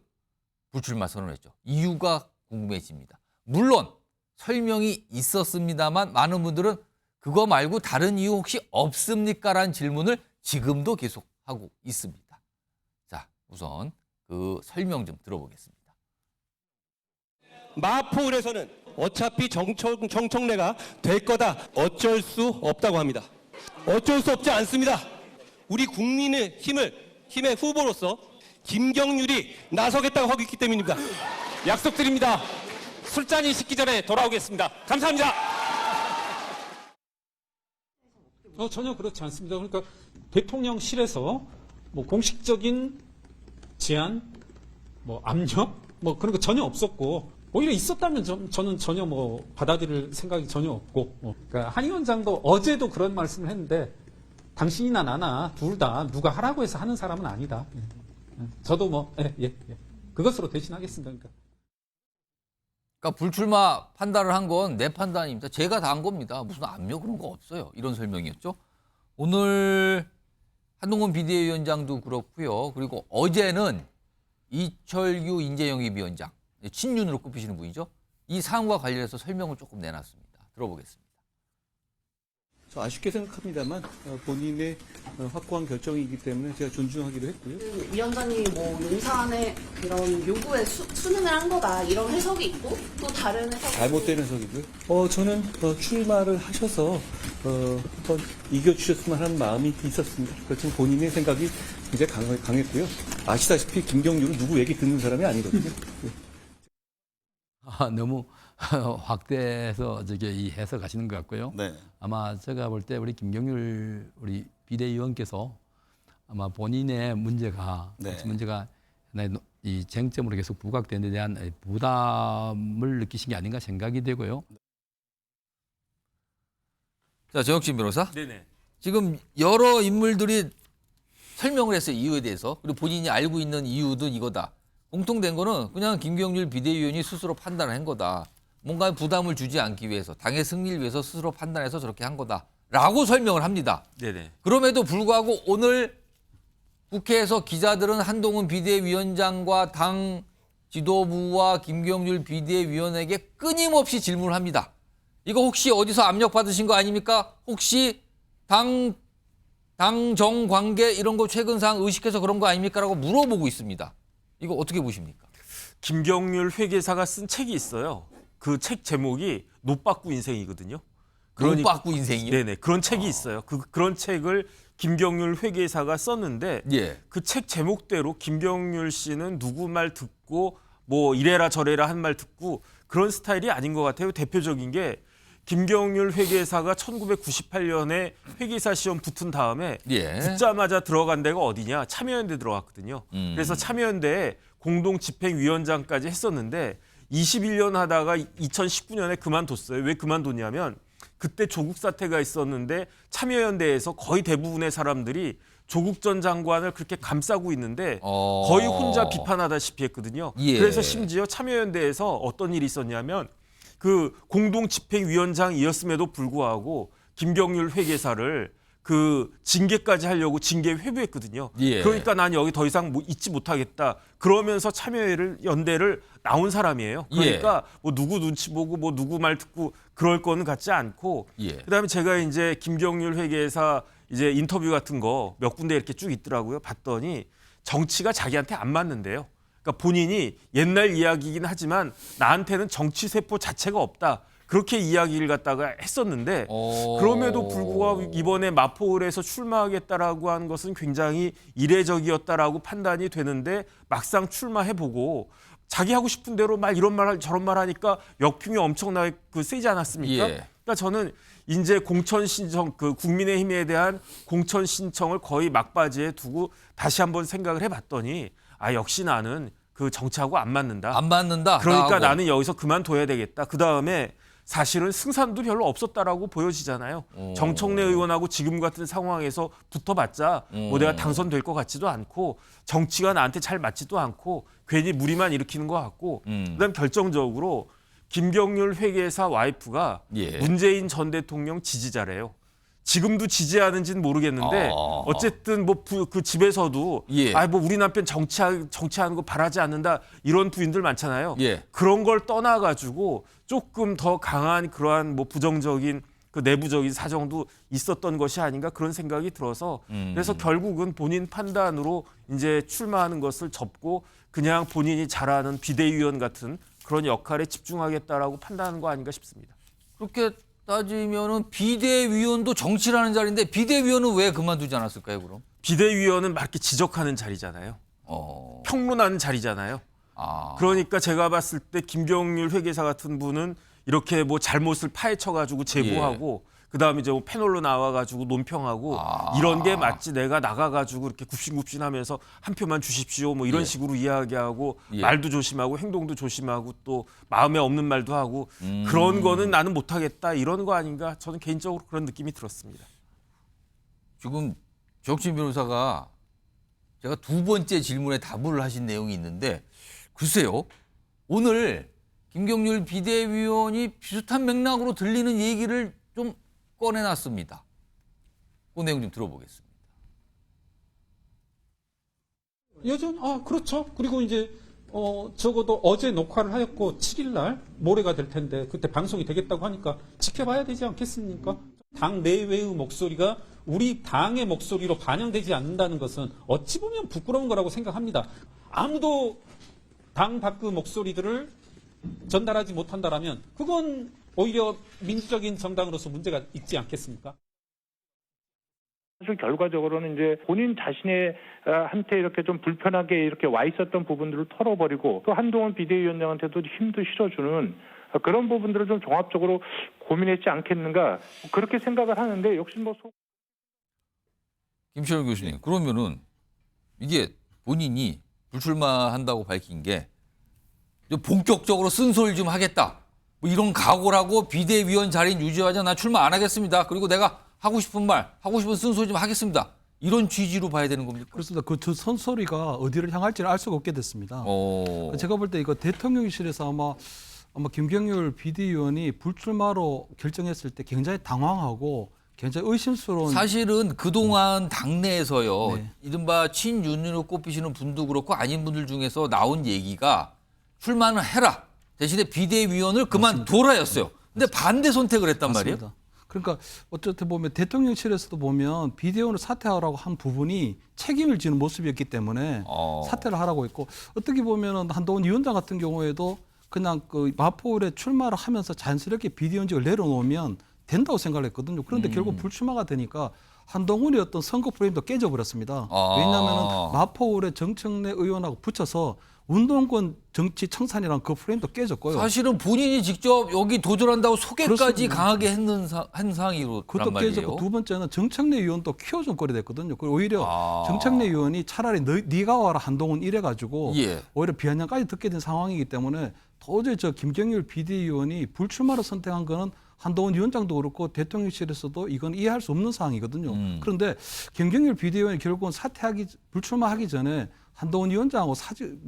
불출마 선언했죠. 이유가 궁금해집니다. 물론 설명이 있었습니다만 많은 분들은 그거 말고 다른 이유 혹시 없습니까? 라는 질문을 지금도 계속 하고 있습니다. 자, 우선 그 설명 좀 들어보겠습니다. 마포울에서는 어차피 정청래가 될 거다. 어쩔 수 없다고 합니다. 어쩔 수 없지 않습니다. 우리 국민의 힘의 후보로서 김경률이 나서겠다고 하고 있기 때문입니다. 약속드립니다. 술잔이 식기 전에 돌아오겠습니다. 감사합니다. 전혀 그렇지 않습니다. 그러니까 대통령실에서 뭐 공식적인 제안, 뭐 압력, 뭐 그런 거 전혀 없었고 오히려 있었다면 저는 전혀 뭐 받아들일 생각이 전혀 없고 그러니까 한 위원장도 어제도 그런 말씀을 했는데 당신이나 나나 둘 다 누가 하라고 해서 하는 사람은 아니다. 저도 뭐 그것으로 대신하겠습니다. 그러니까 불출마 판단을 한 건 내 판단입니다. 제가 다 한 겁니다. 무슨 압력 그런 거 없어요. 이런 설명이었죠. 오늘 한동훈 비대위원장도 그렇고요. 그리고 어제는 이철규 인재영입위원장, 친윤으로 꼽히시는 분이죠. 이 사안과 관련해서 설명을 조금 내놨습니다. 들어보겠습니다. 저 아쉽게 생각합니다만 본인의 확고한 결정이기 때문에 제가 존중하기로 했고요. 위원장이 뭐 용산의 그런 요구에 순응을 한 거다 이런 해석이 있고 또 다른 해석 잘못된 해석이고요. 저는 출마를 하셔서 한번 이겨주셨으면 하는 마음이 있었습니다. 그렇지만 본인의 생각이 굉장히 강했고요. 아시다시피 김경률은 누구 얘기 듣는 사람이 아니거든요. 너무 확대해서 이 해석하시는 것 같고요. 네. 아마 제가 볼 때 우리 김경률 우리 비대위원께서 아마 본인의 문제가 이 쟁점으로 계속 부각된 데 대한 부담을 느끼신 게 아닌가 생각이 되고요. 자, 정혁진 변호사. 네네. 지금 여러 인물들이 설명을 했어요. 이유에 대해서. 그리고 본인이 알고 있는 이유도 이거다. 공통된 거는 그냥 김경률 비대위원이 스스로 판단을 한 거다. 뭔가 부담을 주지 않기 위해서, 당의 승리를 위해서 스스로 판단해서 저렇게 한 거다라고 설명을 합니다. 네네. 그럼에도 불구하고 오늘 국회에서 기자들은 한동훈 비대위원장과 당 지도부와 김경률 비대위원에게 끊임없이 질문을 합니다. 이거 혹시 어디서 압력 받으신 거 아닙니까? 혹시 당정 관계 이런 거 최근 사항 의식해서 그런 거 아닙니까? 라고 물어보고 있습니다. 이거 어떻게 보십니까? 김경률 회계사가 쓴 책이 있어요. 그 책 제목이 노빠꾸 인생이거든요. 노빠꾸 인생이요? 네네. 그런 책이 있어요. 그런 책을 김경률 회계사가 썼는데 그 책 제목대로 김경률 씨는 누구 말 듣고 뭐 이래라 저래라 한 말 듣고 그런 스타일이 아닌 것 같아요. 대표적인 게 김경률 회계사가 1998년에 회계사 시험 붙은 다음에 붙자마자 들어간 데가 어디냐? 참여연대 들어갔거든요. 그래서 참여연대에 공동집행위원장까지 했었는데 21년 하다가 2019년에 그만뒀어요. 왜 그만뒀냐면 그때 조국 사태가 있었는데 참여연대에서 거의 대부분의 사람들이 조국 전 장관을 그렇게 감싸고 있는데 거의 혼자 비판하다시피 했거든요. 그래서 심지어 참여연대에서 어떤 일이 있었냐면 그 공동집행위원장이었음에도 불구하고 김경률 회계사를 그 징계까지 하려고 징계 회부했거든요. 그러니까 난 여기 더 이상 있지 못하겠다. 그러면서 참여연대를 나온 사람이에요. 그러니까 뭐 누구 눈치 보고 뭐 누구 말 듣고 그럴 거는 같지 않고 그다음에 제가 이제 김경률 회계사 이제 인터뷰 같은 거 몇 군데 이렇게 쭉 있더라고요. 봤더니 정치가 자기한테 안 맞는데요. 그러니까 본인이 옛날 이야기이긴 하지만 나한테는 정치 세포 자체가 없다. 그렇게 이야기를 갖다가 했었는데 그럼에도 불구하고 이번에 마포을에서 출마하겠다라고 한 것은 굉장히 이례적이었다라고 판단이 되는데 막상 출마해보고 자기 하고 싶은 대로 말 이런 말 저런 말 하니까 역풍이 엄청나게 세지 않았습니까? 그러니까 저는 이제 공천 신청 그 국민의힘에 대한 공천 신청을 거의 막바지에 두고 다시 한번 생각을 해봤더니 역시 나는 그 정치하고 안 맞는다. 안 맞는다. 그러니까 나는 여기서 그만둬야 되겠다. 그 다음에 사실은 승산도 별로 없었다라고 보여지잖아요. 정청래 의원하고 지금 같은 상황에서 붙어봤자 뭐 내가 당선될 것 같지도 않고 정치가 나한테 잘 맞지도 않고 괜히 무리만 일으키는 것 같고 그다음 결정적으로 김경률 회계사 와이프가 문재인 전 대통령 지지자래요. 지금도 지지하는지는 모르겠는데 어쨌든 뭐 그 집에서도 뭐 우리 남편 정치하는 거 바라지 않는다 이런 부인들 많잖아요. 그런 걸 떠나가지고 조금 더 강한 그러한 뭐 부정적인 그 내부적인 사정도 있었던 것이 아닌가 그런 생각이 들어서 그래서 결국은 본인 판단으로 이제 출마하는 것을 접고 그냥 본인이 잘 아는 비대위원 같은 그런 역할에 집중하겠다라고 판단한 거 아닌가 싶습니다. 그렇게 따지면은 비대위원도 정치라는 자리인데 비대위원은 왜 그만두지 않았을까요, 그럼? 비대위원은 막 이렇게 지적하는 자리잖아요. 평론하는 자리잖아요. 그러니까 제가 봤을 때 김경률 회계사 같은 분은 이렇게 뭐 잘못을 파헤쳐가지고 제보하고 그다음에 이제 뭐 패널로 나와가지고 논평하고 이런 게 맞지 내가 나가가지고 이렇게 굽신굽신하면서 한 표만 주십시오 뭐 이런 식으로 이야기하고 말도 조심하고 행동도 조심하고 또 마음에 없는 말도 하고 그런 거는 나는 못하겠다 이런 거 아닌가 저는 개인적으로 그런 느낌이 들었습니다. 지금 정신 변호사가 제가 두 번째 질문에 답을 하신 내용이 있는데 글쎄요. 오늘 김경률 비대위원이 비슷한 맥락으로 들리는 얘기를 좀 꺼내놨습니다. 그 내용 좀 들어보겠습니다. 여전히 그렇죠. 그리고 이제 적어도 어제 녹화를 하였고 7일 날 모레가 될 텐데 그때 방송이 되겠다고 하니까 지켜봐야 되지 않겠습니까? 당 내외의 목소리가 우리 당의 목소리로 반영되지 않는다는 것은 어찌 보면 부끄러운 거라고 생각합니다. 아무도 당 밖의 목소리들을 전달하지 못한다라면 그건 오히려 민주적인 정당으로서 문제가 있지 않겠습니까? 사실 결과적으로는 이제 본인 자신의 한테 이렇게 좀 불편하게 이렇게 와 있었던 부분들을 털어버리고 또 한동훈 비대위원장한테도 힘도 실어주는 그런 부분들을 좀 종합적으로 고민했지 않겠는가 그렇게 생각을 하는데 역시 뭐 김철현 교수님 그러면은 이게 본인이 불출마한다고 밝힌 게 본격적으로 쓴소리를 좀 하겠다. 뭐 이런 각오라고 비대위원 자리는 유지하자 나 출마 안 하겠습니다. 그리고 내가 하고 싶은 말, 하고 싶은 쓴소리 좀 하겠습니다. 이런 취지로 봐야 되는 겁니까? 그렇습니다. 그 선소리가 어디를 향할지를 알 수가 없게 됐습니다. 제가 볼 때 이거 대통령실에서 아마 김경률 비대위원이 불출마로 결정했을 때 굉장히 당황하고 굉장히 의심스러운 사실은 그동안 당내에서요. 이른바 친윤으로 꼽히시는 분도 그렇고 아닌 분들 중에서 나온 얘기가 출마는 해라. 대신에 비대위원을 그만둬라였어요. 근데 반대 선택을 했단 맞습니다. 말이에요. 그러니까 어쨌든 보면 대통령실에서도 보면 비대위원을 사퇴하라고 한 부분이 책임을 지는 모습이었기 때문에 사퇴를 하라고 했고 어떻게 보면 한동훈 위원장 같은 경우에도 그냥 그 마포울에 출마를 하면서 자연스럽게 비대위원직을 내려놓으면 된다고 생각을 했거든요. 그런데 결국 불출마가 되니까 한동훈의 어떤 선거 프레임도 깨져버렸습니다. 왜냐하면 마포울의 정청래 의원하고 붙여서 운동권 정치 청산이라는 그 프레임도 깨졌고요. 사실은 본인이 직접 여기 도전한다고 소개까지 강하게 한 상황이란 그것도 말이에요. 깨졌고 두 번째는 정청래 의원도 키워준 꼴이 됐거든요. 그리고 오히려 정청래 의원이 차라리 네가 와라 한동훈 이래가지고 오히려 비아냥까지 듣게 된 상황이기 때문에 도저히 저 김경률 비대위원이 불출마를 선택한 거는 한동훈 위원장도 그렇고 대통령실에서도 이건 이해할 수 없는 상황이거든요. 그런데 김경률 비대위원이 결국은 불출마하기 전에 한동훈 위원장하고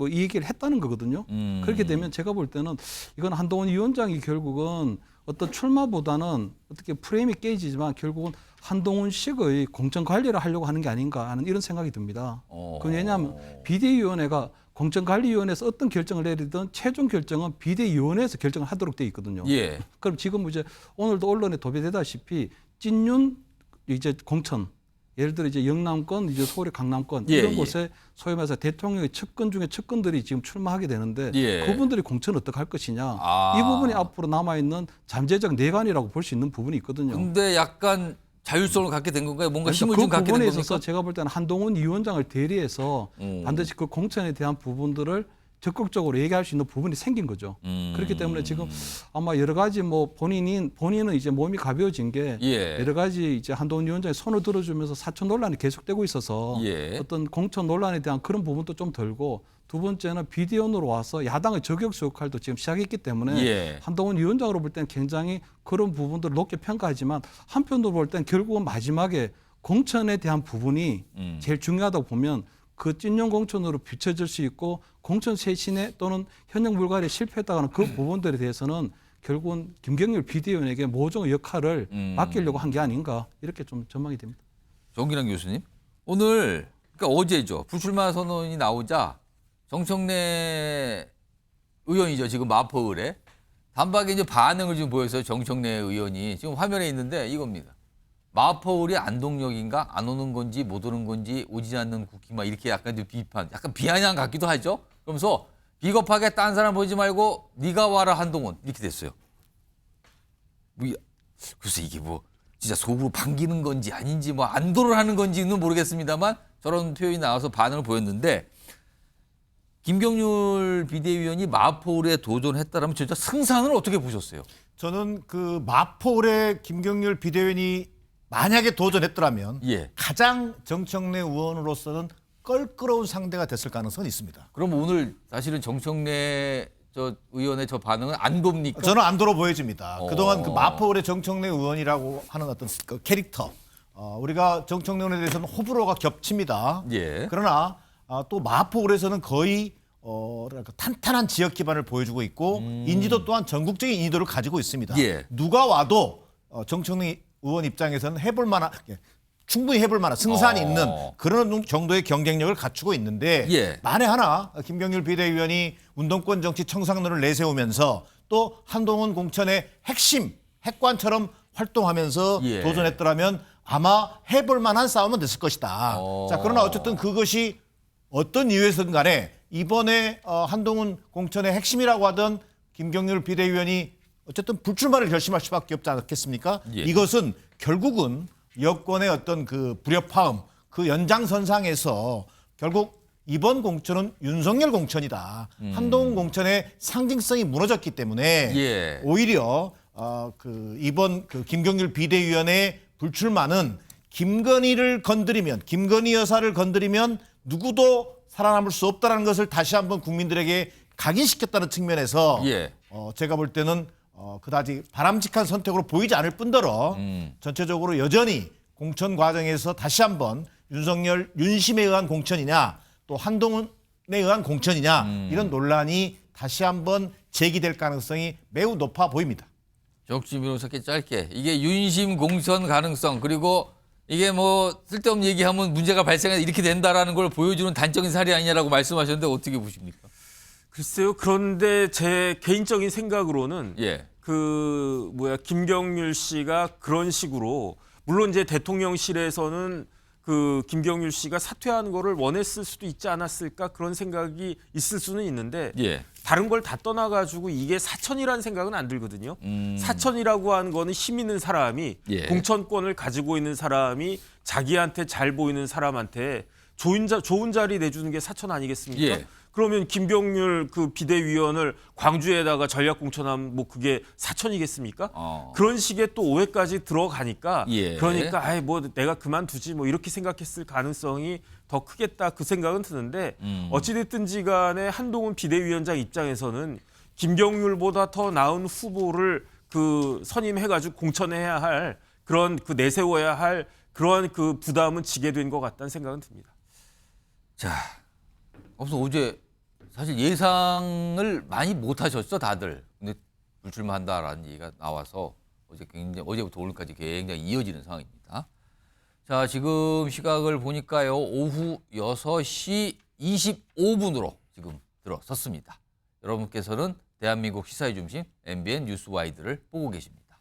이 얘기를 했다는 거거든요. 그렇게 되면 제가 볼 때는 이건 한동훈 위원장이 결국은 어떤 출마보다는 어떻게 프레임이 깨지지만 결국은 한동훈식의 공천 관리를 하려고 하는 게 아닌가 하는 이런 생각이 듭니다. 왜냐하면 비대위원회가 공천관리위원회에서 어떤 결정을 내리든 최종 결정은 비대위원회에서 결정을 하도록 돼 있거든요. 그럼 지금 이제 오늘도 언론에 도배되다시피 찐윤 이제 공천 예를 들어 이제 영남권, 이제 서울의 강남권 이런 곳에 소위 말해서 대통령의 측근 중에 측근들이 지금 출마하게 되는데 그분들이 공천을 어떻게 할 것이냐 이 부분이 앞으로 남아 있는 잠재적 내관이라고 볼 수 있는 부분이 있거든요. 근데 약간 자율성을 갖게 된 건가요? 뭔가 힘을 좀 갖게 된 겁니까? 그 부분에 겁니까? 있어서 제가 볼 때는 한동훈 위원장을 대리해서 반드시 그 공천에 대한 부분들을 적극적으로 얘기할 수 있는 부분이 생긴 거죠. 그렇기 때문에 지금 아마 여러 가지 뭐 본인은 이제 몸이 가벼워진 게 여러 가지 이제 한동훈 위원장이 손을 들어주면서 사천 논란이 계속되고 있어서 어떤 공천 논란에 대한 그런 부분도 좀 덜고 두 번째는 비대위원으로 와서 야당의 저격수 역할도 지금 시작했기 때문에 한동훈 위원장으로 볼 때는 굉장히 그런 부분들을 높게 평가하지만 한편으로 볼 때는 결국은 마지막에 공천에 대한 부분이 제일 중요하다고 보면 그 찐용 공천으로 비춰질 수 있고 공천 쇄신에 또는 현역 물갈이에 실패했다는 그 부분들에 대해서는 결국은 김경률 비대위원에게 모종의 역할을 맡기려고 한 게 아닌가 이렇게 좀 전망이 됩니다. 정기랑 교수님 오늘 그러니까 어제죠 불출마 선언이 나오자 정청래 의원이죠 지금 마포을에 단박에 이제 반응을 지금 보였어요. 정청래 의원이 지금 화면에 있는데 이겁니다. 마포울이 안동역인가 안 오는 건지 못 오는 건지 오지 않는 국힘 막 이렇게 약간 좀 비판, 약간 비아냥 같기도 하죠. 그러면서 비겁하게 딴 사람 보지 말고 네가 와라 한동훈 이렇게 됐어요. 그래서 이게 뭐 진짜 속으로 반기는 건지 아닌지 뭐 안도를 하는 건지는 모르겠습니다만 저런 표현이 나와서 반응을 보였는데 김경률 비대위원이 마포울에 도전했다라면 진짜 승산을 어떻게 보셨어요? 저는 그 마포울에 김경률 비대위원이 만약에 도전했더라면 가장 정청래 의원으로서는 껄끄러운 상대가 됐을 가능성은 있습니다. 그럼 오늘 사실은 정청래 저 의원의 저 반응은 안도입니까? 저는 안도로 보여집니다. 그동안 그 마포울의 정청래 의원이라고 하는 어떤 그 캐릭터, 우리가 정청래 의원에 대해서는 호불호가 겹칩니다. 그러나 또 마포울에서는 거의 탄탄한 지역 기반을 보여주고 있고 인지도 또한 전국적인 인지도를 가지고 있습니다. 누가 와도 정청래 의원 입장에서는 해볼 만한, 충분히 해볼 만한 승산이 있는 그런 정도의 경쟁력을 갖추고 있는데 만에 하나 김경률 비대위원이 운동권 정치 청산론을 내세우면서 또 한동훈 공천의 핵관처럼 활동하면서 도전했더라면 아마 해볼 만한 싸움은 됐을 것이다. 자, 그러나 어쨌든 그것이 어떤 이유에서든 간에 이번에 한동훈 공천의 핵심이라고 하던 김경률 비대위원이 어쨌든 불출마를 결심할 수밖에 없지 않겠습니까? 이것은 결국은 여권의 어떤 그 불협화음, 그 연장선상에서 결국 이번 공천은 윤석열 공천이다. 한동훈 공천의 상징성이 무너졌기 때문에 오히려 그 이번 그 김경률 비대위원의 불출마는 김건희를 건드리면, 김건희 여사를 건드리면 누구도 살아남을 수 없다는 것을 다시 한번 국민들에게 각인시켰다는 측면에서 제가 볼 때는 그다지 바람직한 선택으로 보이지 않을 뿐더러 전체적으로 여전히 공천 과정에서 다시 한번 윤석열 윤심에 의한 공천이냐 또 한동훈에 의한 공천이냐 이런 논란이 다시 한번 제기될 가능성이 매우 높아 보입니다. 정치 변호사께 짧게 이게 윤심 공천 가능성 그리고 이게 뭐 쓸데없는 얘기하면 문제가 발생해서 이렇게 된다라는 걸 보여주는 단적인 사례 아니냐라고 말씀하셨는데 어떻게 보십니까? 글쎄요. 그런데 제 개인적인 생각으로는 김경률 씨가 그런 식으로 물론 이제 대통령실에서는 그 김경률 씨가 사퇴하는 거를 원했을 수도 있지 않았을까 그런 생각이 있을 수는 있는데 다른 걸 다 떠나가지고 이게 사천이라는 생각은 안 들거든요. 사천이라고 하는 거는 힘 있는 사람이 공천권을 가지고 있는 사람이 자기한테 잘 보이는 사람한테 좋은 자리 내주는 게 사천 아니겠습니까? 그러면 김경률 그 비대위원을 광주에다가 전략 공천하면 뭐 그게 사천이겠습니까? 그런 식의 또 오해까지 들어가니까 그러니까 아이 뭐 내가 그만두지 뭐 이렇게 생각했을 가능성이 더 크겠다 그 생각은 드는데 어찌됐든지 간에 한동훈 비대위원장 입장에서는 김경률보다 더 나은 후보를 그 선임해가지고 공천해야 할 그런 그 내세워야 할 그러한 그 부담은 지게 된 것 같다는 생각은 듭니다. 자. 어제 사실 예상을 많이 못 하셨죠, 다들. 근데 불출마한다라는 얘기가 나와서 어제부터 오늘까지 굉장히 이어지는 상황입니다. 자, 지금 시각을 보니까요. 오후 6시 25분으로 지금 들어섰습니다. 여러분께서는 대한민국 시사의 중심 MBN 뉴스와이드를 보고 계십니다.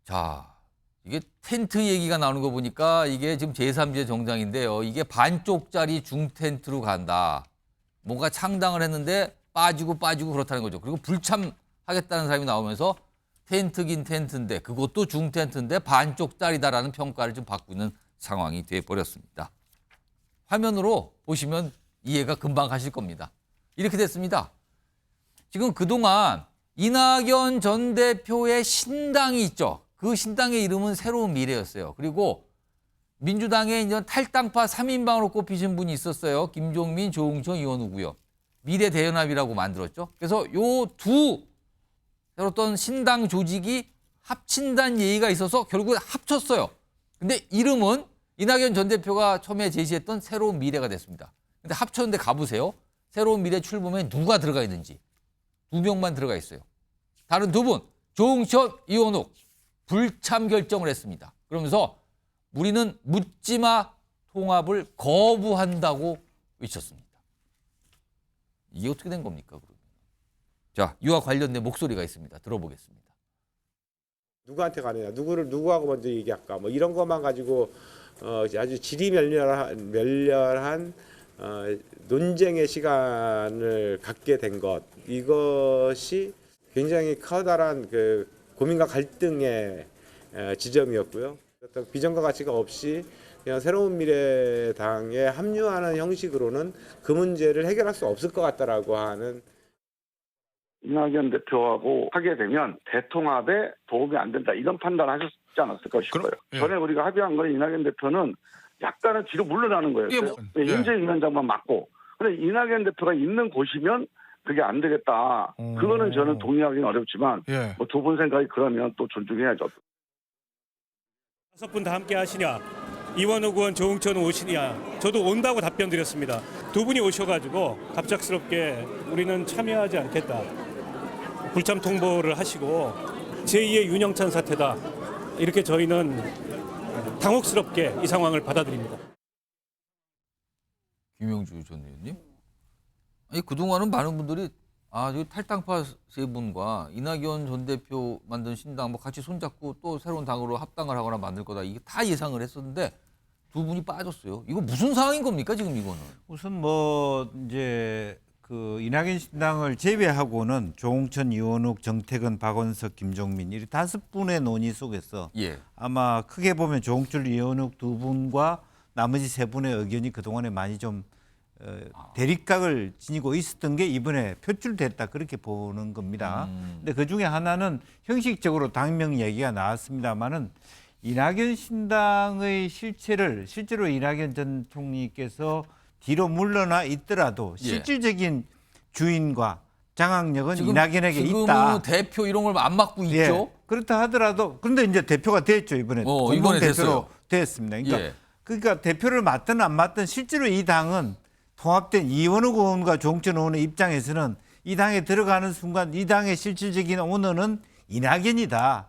자, 이게 텐트 얘기가 나오는 거 보니까 이게 지금 제3제 정당인데요. 이게 반쪽짜리 중텐트로 간다. 뭔가 창당을 했는데 빠지고 그렇다는 거죠. 그리고 불참하겠다는 사람이 나오면서 텐트긴 텐트인데 그것도 중텐트인데 반쪽짜리다라는 평가를 좀 받고 있는 상황이 돼버렸습니다. 화면으로 보시면 이해가 금방 가실 겁니다. 이렇게 됐습니다. 지금 그동안 이낙연 전 대표의 신당이 있죠. 그 신당의 이름은 새로운 미래였어요. 그리고 민주당의 이제 탈당파 3인방으로 꼽히신 분이 있었어요. 김종민, 조응천, 이원우고요. 미래대연합이라고 만들었죠. 그래서 요 두 새로웠던 신당 조직이 합친다는 얘기가 있어서 결국에 합쳤어요. 근데 이름은 이낙연 전 대표가 처음에 제시했던 새로운 미래가 됐습니다. 근데 합쳤는데 가보세요. 새로운 미래 출범에 누가 들어가 있는지. 2명만 들어가 있어요. 다른 두 분, 조응천, 이원욱. 불참 결정을 했습니다. 그러면서 우리는 묻지마 통합을 거부한다고 외쳤습니다. 이게 어떻게 된 겁니까? 그러면? 자, 이와 관련된 목소리가 있습니다. 들어보겠습니다. 누구한테 가느냐, 누구하고 먼저 얘기할까, 뭐 이런 것만 가지고 아주 지리멸렬한 논쟁의 시간을 갖게 된 것, 이것이 굉장히 커다란 그 고민과 갈등의 지점이었고요. 어떤 비전과 가치가 없이 그냥 새로운 미래당에 합류하는 형식으로는 그 문제를 해결할 수 없을 것 같다라고 하는. 이낙연 대표하고 하게 되면 대통합에 도움이 안 된다, 이런 판단하셨지 않았을까 싶어요. 전에 우리가 합의한 거는 이낙연 대표는 약간은 뒤로 물러나는 거예요. 인재 위원장만 맡고. 근데 이낙연 대표가 있는 곳이면 그게 안 되겠다. 그거는 저는 동의하기는 어렵지만 뭐 두 분 생각이 그러면 또 존중해야죠. 5분 다 함께 하시냐, 이원욱 의원, 조응천 오시냐, 저도 온다고 답변 드렸습니다. 두 분이 오셔가지고 갑작스럽게 우리는 참여하지 않겠다, 불참 통보를 하시고 제2의 윤영찬 사태다, 이렇게 저희는 당혹스럽게 이 상황을 받아들입니다. 김영주 전 의원님, 아니 그동안은 많은 분들이 저기 탈당파 세 분과 이낙연 전 대표 만든 신당 뭐 같이 손잡고 또 새로운 당으로 합당을 하거나 만들 거다, 이게 다 예상을 했었는데 두 분이 빠졌어요. 이거 무슨 상황인 겁니까 지금 이거는? 우선 뭐 이제 그 이낙연 신당을 제외하고는 조홍천, 이원욱, 정태근, 박원석, 김종민 이 5분의 논의 속에서 아마 크게 보면 조홍천, 이원욱 두 분과 나머지 3분의 의견이 그동안에 많이 좀 대립각을 지니고 있었던 게 이번에 표출됐다, 그렇게 보는 겁니다. 근데 그 중에 하나는 형식적으로 당명 얘기가 나왔습니다만은 이낙연 신당의 실제로 이낙연 전 총리께서 뒤로 물러나 있더라도 실질적인 주인과 장악력은 이낙연에게 있다. 지금 대표 이런 걸 안 맡고 있죠. 그렇다 하더라도 그런데 이제 대표가 됐죠, 이번에 공동 대표로 됐습니다. 그러니까 대표를 맡든 안 맡든 실제로 이 당은 통합된 이원욱 의원과 조홍천 의원의 입장에서는 이 당에 들어가는 순간 이 당의 실질적인 오너는 이낙연이다.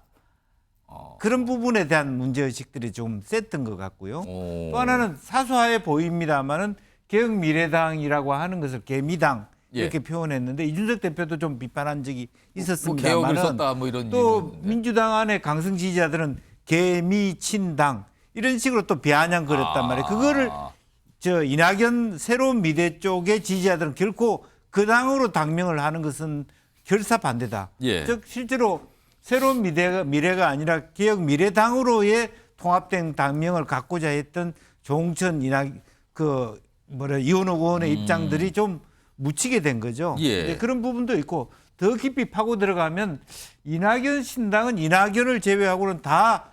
그런 부분에 대한 문제의식들이 좀 셌던 것 같고요. 또 하나는 사소하게 보입니다만은 개혁미래당이라고 하는 것을 개미당 이렇게 표현했는데 이준석 대표도 좀 비판한 적이 있었습니다만은 또 민주당 안에 강성 지지자들은 개미친당 이런 식으로 또 비아냥거렸단 말이에요. 그거를 이낙연 새로운 미래 쪽의 지지자들은 결코 그 당으로 당명을 하는 것은 결사 반대다. 즉 실제로 새로운 미래가 아니라 개혁 미래당으로의 통합된 당명을 갖고자 했던 조홍천, 이원욱 의원의 입장들이 좀 묻히게 된 거죠. 그런 부분도 있고 더 깊이 파고 들어가면 이낙연 신당은 이낙연을 제외하고는 다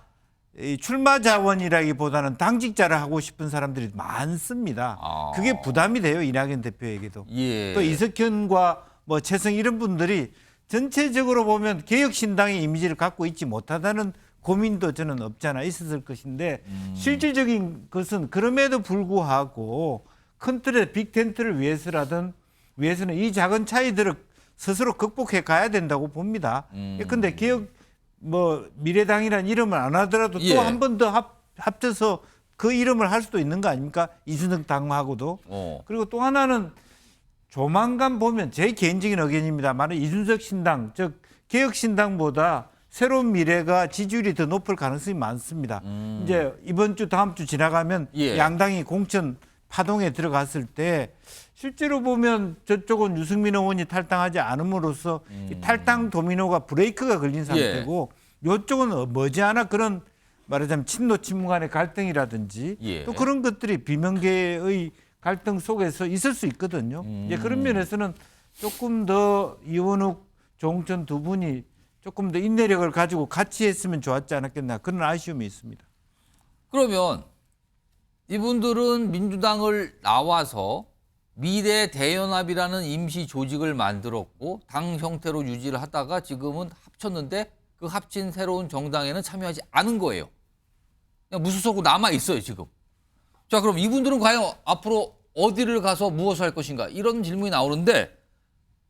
출마 자원이라기보다는 당직자를 하고 싶은 사람들이 많습니다. 그게 부담이 돼요, 이낙연 대표에게도. 또 이석현과 뭐 최성 이런 분들이 전체적으로 보면 개혁신당의 이미지를 갖고 있지 못하다는 고민도 저는 없지 않아 있었을 것인데 실질적인 것은 그럼에도 불구하고 큰 틀의 빅텐트를 위해서는 이 작은 차이들을 스스로 극복해 가야 된다고 봅니다. 그런데 개혁 미래당이라는 이름을 안 하더라도 또 한 번 더 합쳐서 그 이름을 할 수도 있는 거 아닙니까? 이준석 당하고도. 그리고 또 하나는 조만간 보면 제 개인적인 의견입니다만 이준석 신당, 즉 개혁신당보다 새로운 미래가 지지율이 더 높을 가능성이 많습니다. 이제 이번 주 다음 주 지나가면 양당이 공천 파동에 들어갔을 때 실제로 보면 저쪽은 유승민 의원이 탈당하지 않음으로써 이 탈당 도미노가 브레이크가 걸린 상태고 이쪽은 머지않아 그런 말하자면 친노 친문 간의 갈등이라든지 또 그런 것들이 비명계의 갈등 속에서 있을 수 있거든요. 그런 면에서는 조금 더 이원욱, 조홍천 두 분이 조금 더 인내력을 가지고 같이 했으면 좋았지 않았겠나, 그런 아쉬움이 있습니다. 그러면 이분들은 민주당을 나와서 미래 대연합이라는 임시 조직을 만들었고 당 형태로 유지를 하다가 지금은 합쳤는데 그 합친 새로운 정당에는 참여하지 않은 거예요. 그냥 무소속으로 남아 있어요 지금. 자, 그럼 이분들은 과연 앞으로 어디를 가서 무엇을 할 것인가, 이런 질문이 나오는데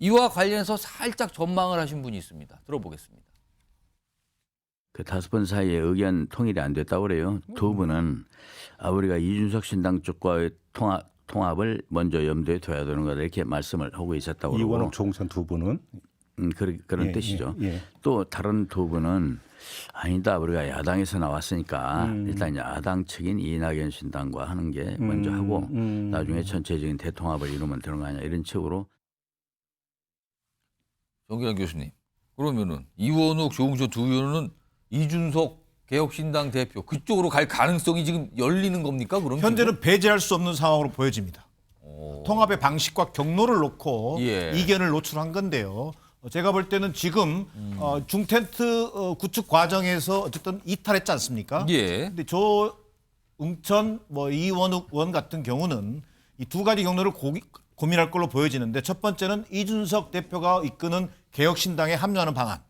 이와 관련해서 살짝 전망을 하신 분이 있습니다. 들어보겠습니다. 그 5분 사이에 의견 통일이 안 됐다고 그래요. 두 분은 우리가 이준석 신당 쪽과의 통합을 먼저 염두에 둬야 되는 거다, 이렇게 말씀을 하고 있었다고 그러고, 이원욱, 조홍천 두 분은 그런 예, 뜻이죠. 예, 예. 또 다른 두 분은 아니다. 우리가 야당에서 나왔으니까 일단 야당 측인 이낙연 신당과 하는 게 먼저 하고 나중에 전체적인 대통합을 이루면 되는 거 아니냐 이런 식으로. 정기란 교수님, 그러면은 이원욱, 조홍천 두 의원은 이준석 개혁신당 대표 그쪽으로 갈 가능성이 지금 열리는 겁니까? 그럼 현재는 지금? 배제할 수 없는 상황으로 보여집니다. 통합의 방식과 경로를 놓고 예. 이견을 노출한 건데요. 제가 볼 때는 지금 중텐트 구축 과정에서 어쨌든 이탈했지 않습니까? 예. 근데 조응천, 이원욱 의원 같은 경우는 이 두 가지 경로를 고민할 걸로 보여지는데 첫 번째는 이준석 대표가 이끄는 개혁신당에 합류하는 방안.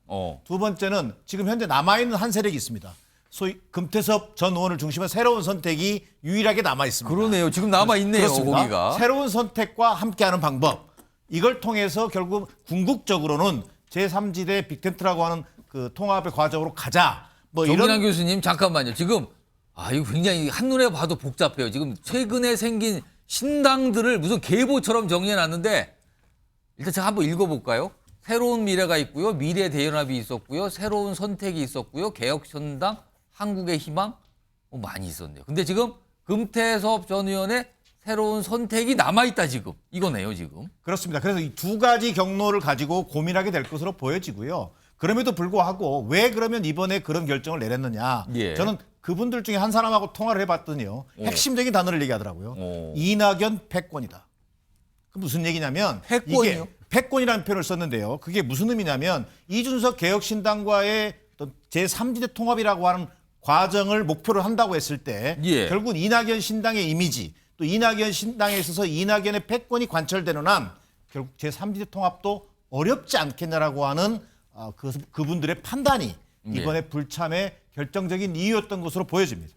두 번째는 지금 현재 남아있는 한 세력이 있습니다. 소위 금태섭 전 의원을 중심한 새로운 선택이 유일하게 남아 있습니다. 그러네요. 지금 남아 있네요. 거기가. 새로운 선택과 함께하는 방법. 이걸 통해서 결국 궁극적으로는 제3지대 빅텐트라고 하는 그 통합의 과정으로 가자. 정진환 교수님 잠깐만요. 지금 이거 굉장히 한눈에 봐도 복잡해요. 지금 최근에 생긴 신당들을 무슨 계보처럼 정리해놨는데 일단 제가 한번 읽어볼까요? 새로운 미래가 있고요. 미래대연합이 있었고요. 새로운 선택이 있었고요. 개혁신당, 한국의 희망 많이 있었네요. 근데 지금 금태섭 전 의원의 새로운 선택이 남아있다 지금. 이거네요 지금. 그렇습니다. 그래서 이 두 가지 경로를 가지고 고민하게 될 것으로 보여지고요. 그럼에도 불구하고 왜 그러면 이번에 그런 결정을 내렸느냐. 예. 저는 그분들 중에 한 사람하고 통화를 해봤더니요. 핵심적인 단어를 얘기하더라고요. 이낙연 패권이다. 그 무슨 얘기냐면 패권이요? 이게 패권이라는 표현을 썼는데요. 그게 무슨 의미냐면 이준석 개혁신당과의 제3지대 통합이라고 하는 과정을 목표로 한다고 했을 때 예. 결국 이낙연 신당의 이미지 또 이낙연 신당에 있어서 이낙연의 패권이 관철되는 한 결국 제3지대 통합도 어렵지 않겠냐라고 하는 그분들의 판단이 이번에 불참의 결정적인 이유였던 것으로 보여집니다.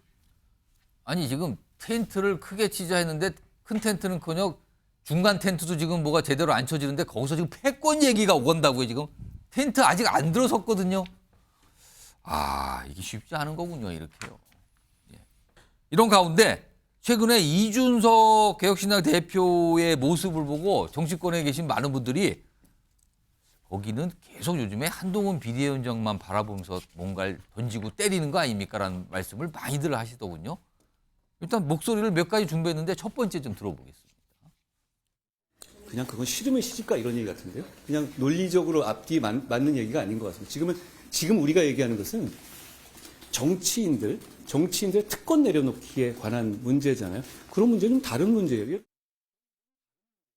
아니 지금 텐트를 크게 치자 했는데 큰 텐트는커녕 중간 텐트도 지금 뭐가 제대로 안 쳐지는데 거기서 지금 패권 얘기가 오간다고요 지금. 텐트 아직 안 들어섰거든요. 이게 쉽지 않은 거군요 이렇게요. 예. 이런 가운데 최근에 이준석 개혁신당 대표의 모습을 보고 정치권에 계신 많은 분들이 거기는 계속 요즘에 한동훈 비대위원장만 바라보면서 뭔가를 던지고 때리는 거 아닙니까라는 말씀을 많이들 하시더군요. 일단 목소리를 몇 가지 준비했는데 첫 번째 좀 들어보겠습니다. 그냥 그건 싫으면 시집가 이런 얘기 같은데요. 그냥 논리적으로 앞뒤 맞는 얘기가 아닌 것 같습니다. 지금 우리가 얘기하는 것은 정치인들 특권 내려놓기에 관한 문제잖아요. 그런 문제는 다른 문제예요.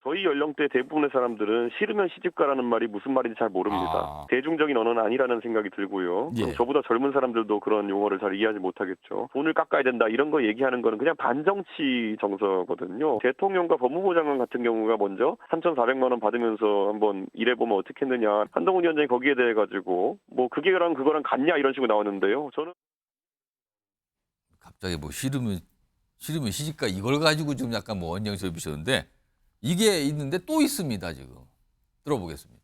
저희 연령대 대부분의 사람들은 싫으면 시집가라는 말이 무슨 말인지 잘 모릅니다. 대중적인 언어는 아니라는 생각이 들고요. 예. 저보다 젊은 사람들도 그런 용어를 잘 이해하지 못하겠죠. 돈을 깎아야 된다 이런 거 얘기하는 거는 그냥 반정치 정서거든요. 대통령과 법무부 장관 같은 경우가 먼저 3,400만 원 받으면서 한번 일해보면 어떻겠느냐. 한동훈 위원장이 거기에 대해 가지고 그거랑 같냐 이런 식으로 나왔는데요. 저는 갑자기 싫으면 시집가 이걸 가지고 좀 약간 언쟁을 비셨는데 이게 있는데 또 있습니다 지금. 들어보겠습니다.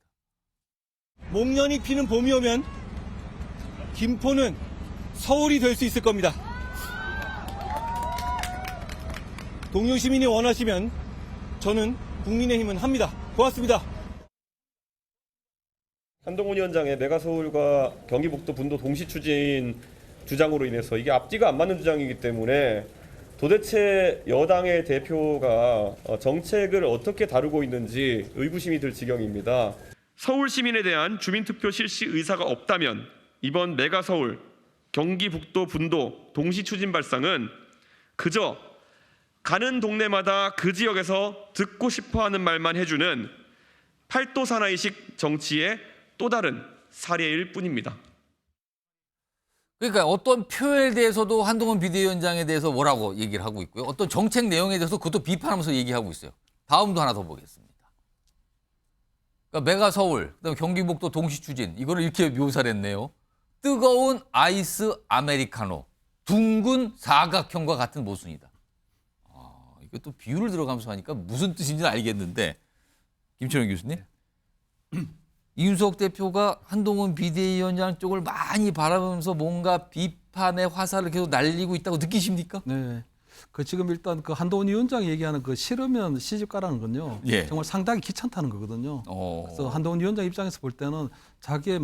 목련이 피는 봄이 오면 김포는 서울이 될 수 있을 겁니다. 동료 시민이 원하시면 저는 국민의힘은 합니다. 고맙습니다. 한동훈 위원장의 메가서울과 경기북도 분도 동시 추진 주장으로 인해서 이게 앞뒤가 안 맞는 주장이기 때문에 도대체 여당의 대표가 정책을 어떻게 다루고 있는지 의구심이 들 지경입니다. 서울 시민에 대한 주민투표 실시 의사가 없다면 이번 메가서울, 경기북도 분도 동시 추진 발상은 그저 가는 동네마다 그 지역에서 듣고 싶어하는 말만 해주는 팔도 사나이식 정치의 또 다른 사례일 뿐입니다. 그러니까 어떤 표현에 대해서도 한동훈 비대위원장에 대해서 뭐라고 얘기를 하고 있고요. 어떤 정책 내용에 대해서 그것도 비판하면서 얘기하고 있어요. 다음도 하나 더 보겠습니다. 그러니까 메가서울, 그다음에 경기북도 동시 추진 이거를 이렇게 묘사를 했네요. 뜨거운 아이스 아메리카노, 둥근 사각형과 같은 모순이다. 이게 또 비유를 들어가면서 하니까 무슨 뜻인지는 알겠는데 김철현 교수님. 이준석 대표가 한동훈 비대위원장 쪽을 많이 바라보면서 뭔가 비판의 화살을 계속 날리고 있다고 느끼십니까? 네. 그 지금 일단 그 한동훈 위원장이 얘기하는 그 싫으면 시집 가라는 건요. 예. 정말 상당히 귀찮다는 거거든요. 그래서 한동훈 위원장 입장에서 볼 때는 자기의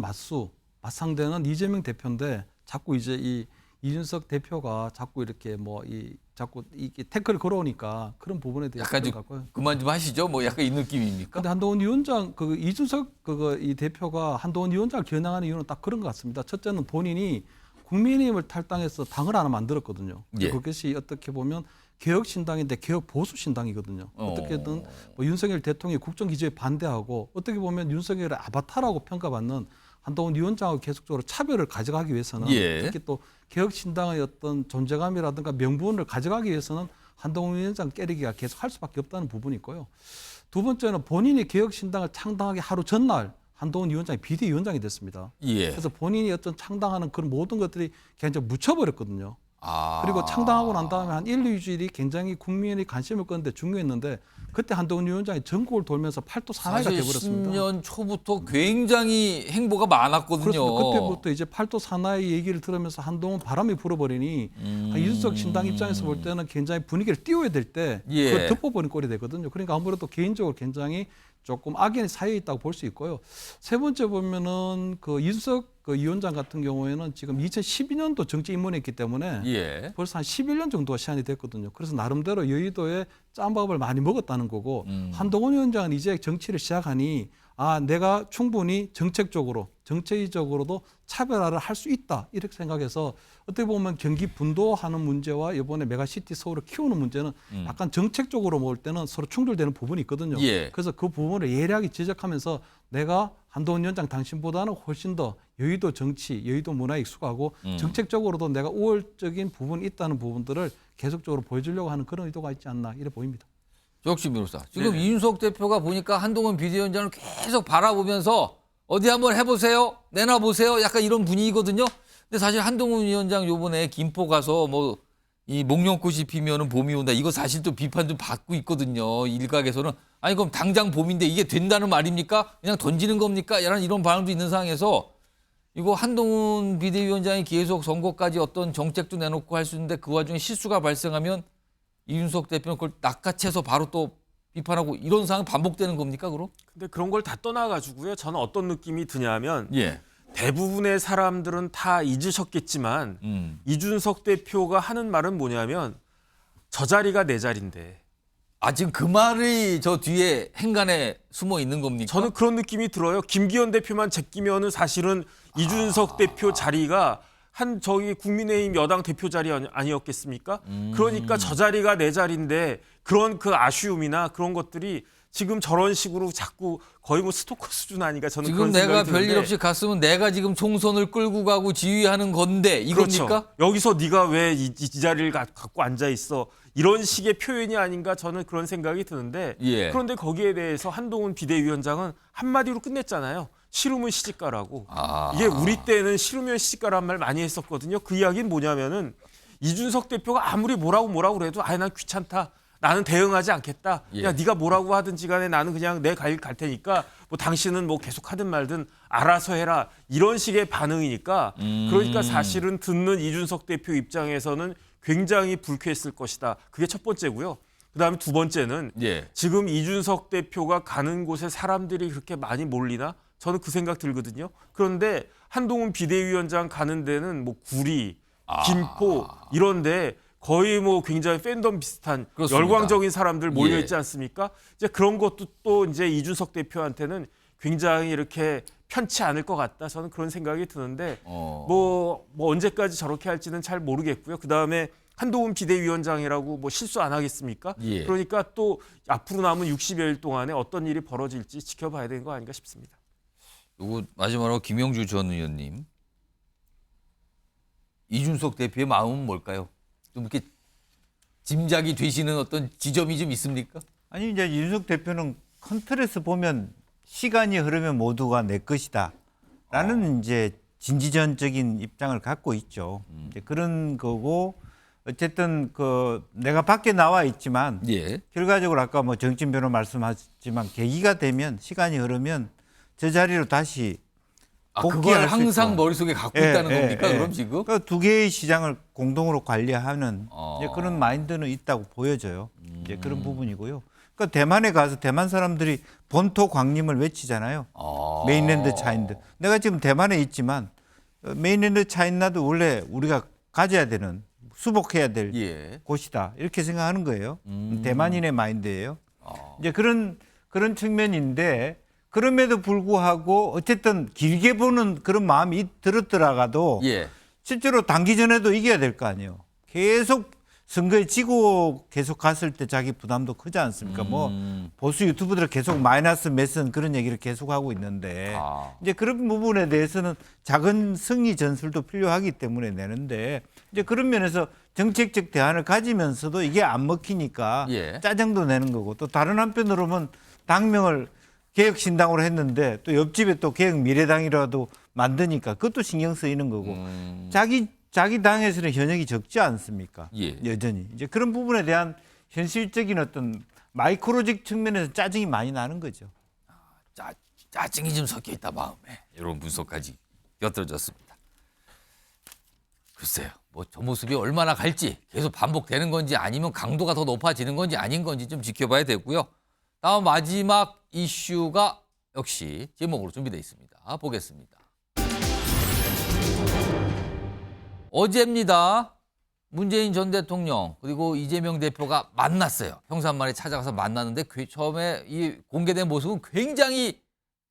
맞상대는 이재명 대표인데 자꾸 이제 이 이준석 대표가 자꾸 이렇게 뭐 자꾸 이 태클을 걸어오니까 그런 부분에 대해서 약간 좀 같고요. 그만 좀 하시죠. 뭐 약간 이 느낌입니까? 근데 한동훈 위원장 그 이준석 이 대표가 한동훈 위원장을 겨냥하는 이유는 딱 그런 것 같습니다. 첫째는 본인이 국민의힘을 탈당해서 당을 하나 만들었거든요. 예. 그것이 어떻게 보면 개혁신당인데 개혁보수신당이거든요. 어떻게든 뭐 윤석열 대통령이 국정기조에 반대하고 어떻게 보면 윤석열의 아바타라고 평가받는 한동훈 위원장하고 계속적으로 차별을 가져가기 위해서는 예. 특히 또 개혁신당의 어떤 존재감이라든가 명분을 가져가기 위해서는 한동훈 위원장 깨리기가 계속 할 수밖에 없다는 부분이 있고요. 두 번째는 본인이 개혁신당을 창당하기 하루 전날 한동훈 위원장이 비대위원장이 됐습니다. 예. 그래서 본인이 어떤 창당하는 그런 모든 것들이 굉장히 묻혀버렸거든요. 그리고 창당하고 난 다음에 한 1, 2주일이 굉장히 국민의 관심을 끄는데 중요했는데 그때 한동훈 위원장이 전국을 돌면서 팔도 사나이가 사실 돼버렸습니다. 10년 초부터 굉장히 행보가 많았거든요. 그렇습니다. 그때부터 이제 팔도 사나이 얘기를 들으면서 한동훈 바람이 불어버리니 이준석 신당 입장에서 볼 때는 굉장히 분위기를 띄워야 될 때 예. 그걸 덮어버린 꼴이 되거든요. 그러니까 아무래도 개인적으로 굉장히 조금 악연이 쌓여 있다고 볼 수 있고요. 세 번째 보면은 그 이준석 그 위원장 같은 경우에는 지금 2012년도 정치 입문했기 때문에 예. 벌써 한 11년 정도가 시간이 됐거든요. 그래서 나름대로 여의도에 짬밥을 많이 먹었다는 거고 한동훈 위원장은 이제 정치를 시작하니 내가 충분히 정책적으로도 차별화를 할 수 있다 이렇게 생각해서 어떻게 보면 경기 분도하는 문제와 이번에 메가시티 서울을 키우는 문제는 약간 정책적으로 볼 때는 서로 충돌되는 부분이 있거든요. 예. 그래서 그 부분을 예리하게 지적하면서 내가 한동훈 위원장 당신보다는 훨씬 더 여의도 정치, 여의도 문화에 익숙하고 정책적으로도 내가 우월적인 부분이 있다는 부분들을 계속적으로 보여주려고 하는 그런 의도가 있지 않나 이래 보입니다. 조혁신 변호사. 지금 이준석 대표가 보니까 한동훈 비대위원장을 계속 바라보면서 어디 한번 해보세요. 내놔보세요. 약간 이런 분위기거든요. 근데 사실 한동훈 위원장 요번에 김포 가서 뭐 이 목련꽃이 피면은 봄이 온다. 이거 사실 또 비판 좀 받고 있거든요. 일각에서는. 아니 그럼 당장 봄인데 이게 된다는 말입니까? 그냥 던지는 겁니까? 이런 반응도 있는 상황에서 이거 한동훈 비대위원장이 계속 선거까지 어떤 정책도 내놓고 할 수 있는데 그 와중에 실수가 발생하면 이준석 대표는 그걸 낚아채서 바로 또 비판하고 이런 상황이 반복되는 겁니까, 그럼? 근데 그런 걸 다 떠나가지고요. 저는 어떤 느낌이 드냐면 예. 대부분의 사람들은 다 잊으셨겠지만 이준석 대표가 하는 말은 뭐냐면 저 자리가 내 자리인데. 지금 그 말이 저 뒤에 행간에 숨어 있는 겁니까? 저는 그런 느낌이 들어요. 김기현 대표만 제끼면은 사실은 이준석 대표 자리가 저기 국민의힘 여당 대표 자리 아니었겠습니까? 그러니까 저 자리가 내 자리인데 그런 그 아쉬움이나 그런 것들이 지금 저런 식으로 자꾸 거의 뭐 스토커 수준 아닌가 저는 지금 그런 생각이 내가 드는데. 별일 없이 갔으면 내가 지금 총선을 끌고 가고 지휘하는 건데 이겁니까? 그렇죠. 여기서 네가 왜 이 자리를 갖고 앉아 있어? 이런 식의 표현이 아닌가 저는 그런 생각이 드는데 예. 그런데 거기에 대해서 한동훈 비대위원장은 한마디로 끝냈잖아요. 싫으면 시집가라고. 이게 우리 때는 싫으면 시집가라는 말 많이 했었거든요. 그 이야기는 뭐냐면은 이준석 대표가 아무리 뭐라고 그래도 난 귀찮다. 나는 대응하지 않겠다. 예. 야, 네가 뭐라고 하든지 간에 나는 그냥 내 갈 테니까 뭐 당신은 뭐 계속 하든 말든 알아서 해라. 이런 식의 반응이니까 그러니까 사실은 듣는 이준석 대표 입장에서는 굉장히 불쾌했을 것이다. 그게 첫 번째고요. 그다음에 두 번째는 지금 이준석 대표가 가는 곳에 사람들이 그렇게 많이 몰리나? 저는 그 생각 들거든요. 그런데 한동훈 비대위원장 가는 데는 뭐 구리, 김포 이런데 거의 뭐 굉장히 팬덤 비슷한 그렇습니다. 열광적인 사람들 몰려 있지 않습니까? 이제 그런 것도 또 이제 이준석 대표한테는 굉장히 이렇게 편치 않을 것 같다. 저는 그런 생각이 드는데 뭐 언제까지 저렇게 할지는 잘 모르겠고요. 그다음에 한동훈 비대위원장이라고 뭐 실수 안 하겠습니까? 예. 그러니까 또 앞으로 남은 60여일 동안에 어떤 일이 벌어질지 지켜봐야 되는 거 아닌가 싶습니다. 그리고 마지막으로 김영주 전 의원님. 이준석 대표의 마음은 뭘까요? 좀 이렇게 짐작이 되시는 어떤 지점이 좀 있습니까? 아니 이제 이준석 대표는 큰 틀에서 보면 시간이 흐르면 모두가 내 것이다 라는 이제 진지전적인 입장을 갖고 있죠. 이제 그런 거고 어쨌든 그 내가 밖에 나와 있지만 결과적으로 아까 뭐 정진 변호 말씀하셨지만 계기가 되면 시간이 흐르면 저 자리로 다시 그걸 복귀할 수 항상 있도록. 머릿속에 갖고 있다는 겁니까? 그럼 지금? 그러니까 두 개의 시장을 공동으로 관리하는 이제 그런 마인드는 있다고 보여져요. 이제 그런 부분이고요. 그러니까 대만에 가서 대만 사람들이 본토 광림을 외치잖아요. 메인랜드 차인드. 내가 지금 대만에 있지만 메인랜드 차이나도 원래 우리가 가져야 되는 수복해야 될 곳이다. 이렇게 생각하는 거예요. 대만인의 마인드예요. 이제 그런 측면인데 그럼에도 불구하고 어쨌든 길게 보는 그런 마음이 들었더라도 실제로 단기전에도 이겨야 될 거 아니에요. 계속 선거에 지고 계속 갔을 때 자기 부담도 크지 않습니까? 뭐 보수 유튜브들 계속 마이너스 몇선 그런 얘기를 계속 하고 있는데 이제 그런 부분에 대해서는 작은 승리 전술도 필요하기 때문에 내는데 이제 그런 면에서 정책적 대안을 가지면서도 이게 안 먹히니까 짜증도 내는 거고 또 다른 한편으로는 당명을 개혁신당으로 했는데 또 옆집에 또 개혁미래당이라도 만드니까 그것도 신경 쓰이는 거고 자기 당에서는 현역이 적지 않습니까? 여전히 이제 그런 부분에 대한 현실적인 어떤 마이크로직 측면에서 짜증이 많이 나는 거죠. 짜증이 좀 섞여 있다 마음에 이런 분석까지 곁들여졌습니다. 글쎄요, 뭐 저 모습이 얼마나 갈지 계속 반복되는 건지 아니면 강도가 더 높아지는 건지 아닌 건지 좀 지켜봐야 되고요. 다음 마지막 이슈가 역시 제목으로 준비되어 있습니다. 보겠습니다. 어제입니다. 문재인 전 대통령 그리고 이재명 대표가 만났어요. 평산만에 찾아가서 만났는데 처음에 이 공개된 모습은 굉장히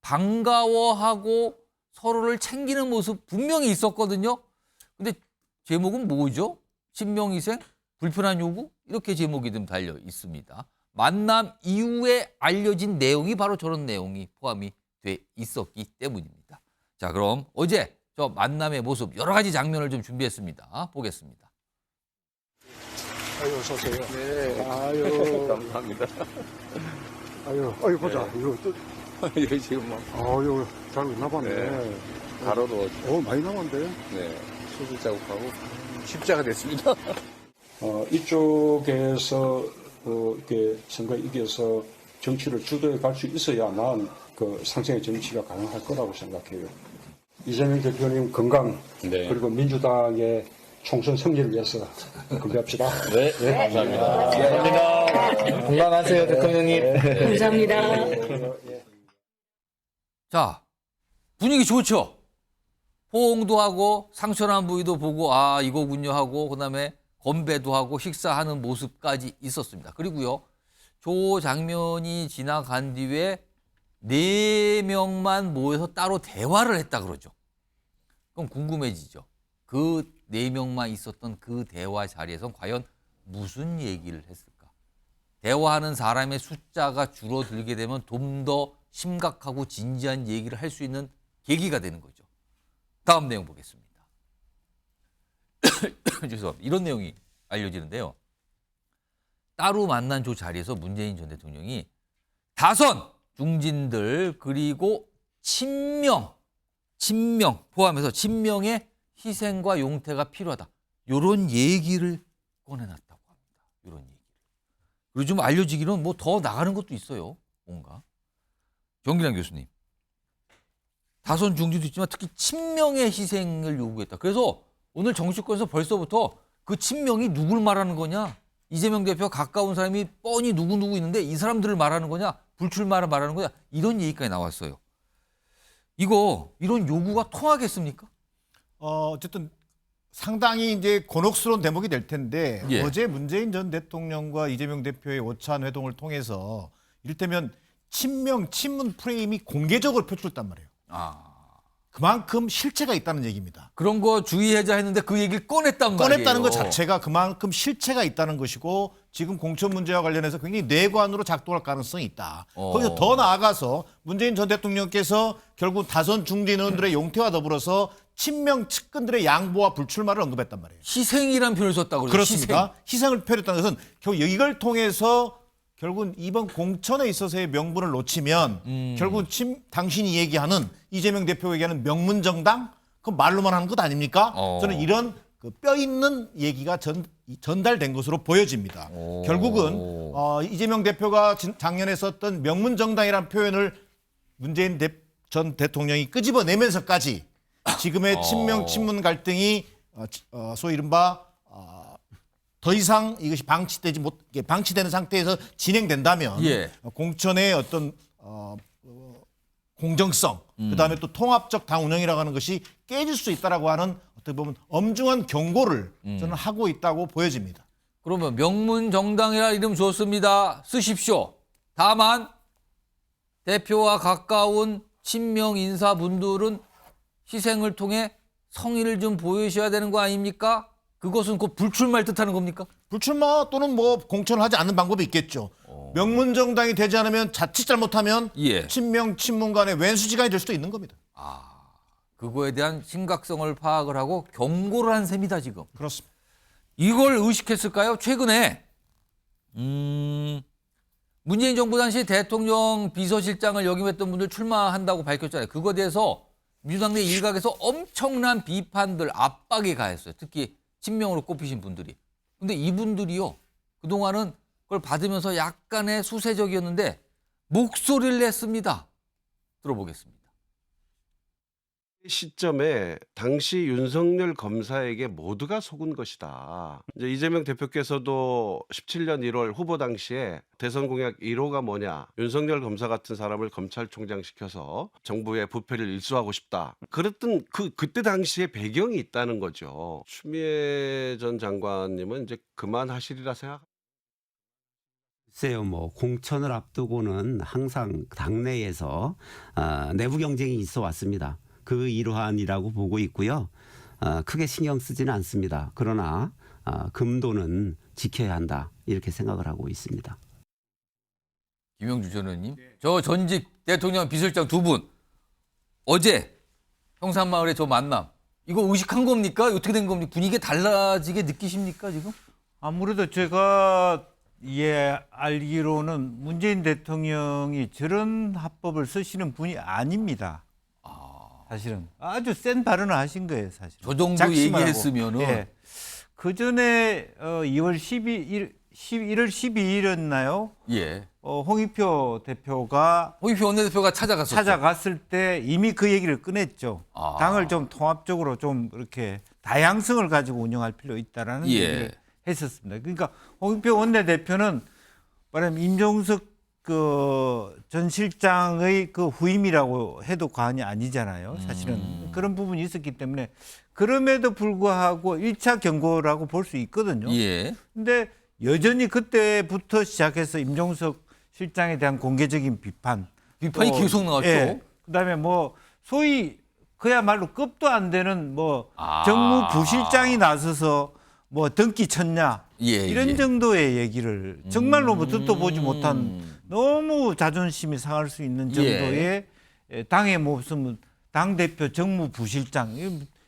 반가워하고 서로를 챙기는 모습 분명히 있었거든요. 근데 제목은 뭐죠? 신명희생? 불편한 요구? 이렇게 제목이 좀 달려 있습니다. 만남 이후에 알려진 내용이 바로 저런 내용이 포함이 돼 있었기 때문입니다. 자, 그럼 어제 저 만남의 모습 여러 가지 장면을 좀 준비했습니다. 보겠습니다. 아유, 어서 오세요. 네. 아유. 감사합니다. 아유, 보자. 이거 또. 여기 지금 뭐. 아유, 잘 남았네. 네. 가로도. 많이 남았는데? 네. 수술 자국하고 십자가 됐습니다. 이쪽에서, 이렇게 선거에 이겨서 정치를 주도해 갈 수 있어야만 그 상생의 정치가 가능할 거라고 생각해요. 이재명 대표님 건강, 그리고 민주당의 총선 승리를 위해서 건배합시다. 네, 감사합니다. 감사합니다. 건강하세요, 대통령님. 감사합니다. 자, 분위기 좋죠? 포옹도 하고 상처난 부위도 보고 아 이거군요 하고 그다음에 건배도 하고 식사하는 모습까지 있었습니다. 그리고요. 저 장면이 지나간 뒤에 4명만 모여서 따로 대화를 했다 그러죠. 그럼 궁금해지죠. 그 4명만 있었던 그 대화 자리에서 과연 무슨 얘기를 했을까? 대화하는 사람의 숫자가 줄어들게 되면 좀 더 심각하고 진지한 얘기를 할 수 있는 계기가 되는 거죠. 다음 내용 보겠습니다. 죄송합니다. 이런 내용이 알려지는데요. 따로 만난 저 자리에서 문재인 전 대통령이 다선 중진들 그리고 친명 포함해서 친명의 희생과 용태가 필요하다. 이런 얘기를 꺼내놨다고 합니다. 이런 얘기를. 그리고 좀 알려지기로는 뭐 더 나가는 것도 있어요. 뭔가. 정기란 교수님. 다선 중진도 있지만 특히 친명의 희생을 요구했다. 그래서 오늘 정치권에서 벌써부터 그 친명이 누굴 말하는 거냐? 이재명 대표와 가까운 사람이 뻔히 누구 있는데 이 사람들을 말하는 거냐? 불출마를 말하는 거냐? 이런 얘기까지 나왔어요. 이런 요구가 통하겠습니까? 어쨌든 상당히 이제 곤혹스러운 대목이 될 텐데 어제 문재인 전 대통령과 이재명 대표의 오찬 회동을 통해서 이를테면 친문 프레임이 공개적으로 표출됐단 말이에요. 그만큼 실체가 있다는 얘기입니다. 그런 거 주의하자 했는데 그 얘기를 꺼냈단 말이에요. 꺼냈다는 것 자체가 그만큼 실체가 있다는 것이고 지금 공천 문제와 관련해서 굉장히 뇌관으로 작동할 가능성이 있다. 거기서 더 나아가서 문재인 전 대통령께서 결국 다선 중진 의원들의 용태와 더불어서 친명 측근들의 양보와 불출마를 언급했단 말이에요. 희생이란 표현을 썼다고 그러죠. 그렇습니다. 희생을 표현했다는 것은 결국 이걸 통해서 결국은 이번 공천에 있어서의 명분을 놓치면 결국은 당신이 얘기하는 이재명 대표가 얘기하는 명문정당? 그건 말로만 하는 것 아닙니까? 저는 이런 그 뼈 있는 얘기가 전달된 것으로 보여집니다. 결국은 이재명 대표가 작년에 썼던 명문정당이라는 표현을 문재인 전 대통령이 끄집어내면서까지 지금의 친명 친문 갈등이 소위 이른바 더 이상 이것이 방치되는 상태에서 진행된다면 예. 공천의 어떤 공정성, 그다음에 또 통합적 당 운영이라고 하는 것이 깨질 수 있다라고 하는 어떻게 보면 엄중한 경고를 저는 하고 있다고 보여집니다. 그러면 명문 정당이라 이름 좋습니다. 쓰십시오. 다만 대표와 가까운 친명 인사분들은 희생을 통해 성의를 좀 보이셔야 되는 거 아닙니까? 그것은 곧 불출마를 뜻하는 겁니까? 불출마 또는 뭐 공천을 하지 않는 방법이 있겠죠. 명문 정당이 되지 않으면 자칫 잘못하면 친명 친문 간의 왼수지간이 될 수도 있는 겁니다. 그거에 대한 심각성을 파악을 하고 경고를 한 셈이다 지금. 그렇습니다. 이걸 의식했을까요? 최근에 문재인 정부 당시 대통령 비서실장을 역임했던 분들 출마한다고 밝혔잖아요. 그거에 대해서 민주당 내 일각에서 엄청난 비판들, 압박이 가했어요. 특히 친명으로 꼽히신 분들이. 근데 이분들이요, 그동안은 그걸 받으면서 약간의 수세적이었는데 목소리를 냈습니다. 들어보겠습니다. 시점에 당시 윤석열 검사에게 모두가 속은 것이다. 이제 이재명 대표께서도 17년 1월 후보 당시에 대선 공약 1호가 뭐냐, 윤석열 검사 같은 사람을 검찰총장 시켜서 정부의 부패를 일수하고 싶다. 그랬던 그때 당시에 배경이 있다는 거죠. 추미애 전 장관님은 이제 그만하시리라 생각. 글쎄요, 뭐 공천을 앞두고는 항상 당내에서 내부 경쟁이 있어 왔습니다. 그 일환이라고 보고 있고요. 크게 신경 쓰지는 않습니다. 그러나 금도는 지켜야 한다 이렇게 생각을 하고 있습니다. 김영주 전 의원님, 저 전직 대통령 비서실장 두 분 어제 평산마을의 저 만남 이거 의식한 겁니까? 어떻게 된 겁니까? 분위기가 달라지게 느끼십니까 지금? 아무래도 제가 알기로는 문재인 대통령이 저런 합법을 쓰시는 분이 아닙니다. 사실은 아주 센 발언을 하신 거예요, 사실. 저 정도 작심하고. 얘기했으면은. 예. 그 전에 1월 12일이었나요? 예. 홍익표 대표가 원내대표가 찾아갔을 때 이미 그 얘기를 꺼냈죠. 당을 좀 통합적으로 좀 이렇게 다양성을 가지고 운영할 필요 있다라는 얘기를 했었습니다. 그러니까 홍익표 원내대표는 말하면 임종석 전 실장의 그 후임이라고 해도 과언이 아니잖아요. 사실은 그런 부분이 있었기 때문에 그럼에도 불구하고 1차 경고라고 볼 수 있거든요. 근데 여전히 그때부터 시작해서 임종석 실장에 대한 공개적인 비판이 계속 나왔죠. 예, 그다음에 뭐 소위 그야말로 급도 안 되는 뭐 정무부실장이 나서서 뭐 등기 쳤냐 이런 정도의 얘기를 정말로 뭐 듣도 보지 못한 너무 자존심이 상할 수 있는 정도의 당에 없으면 당대표 정무부실장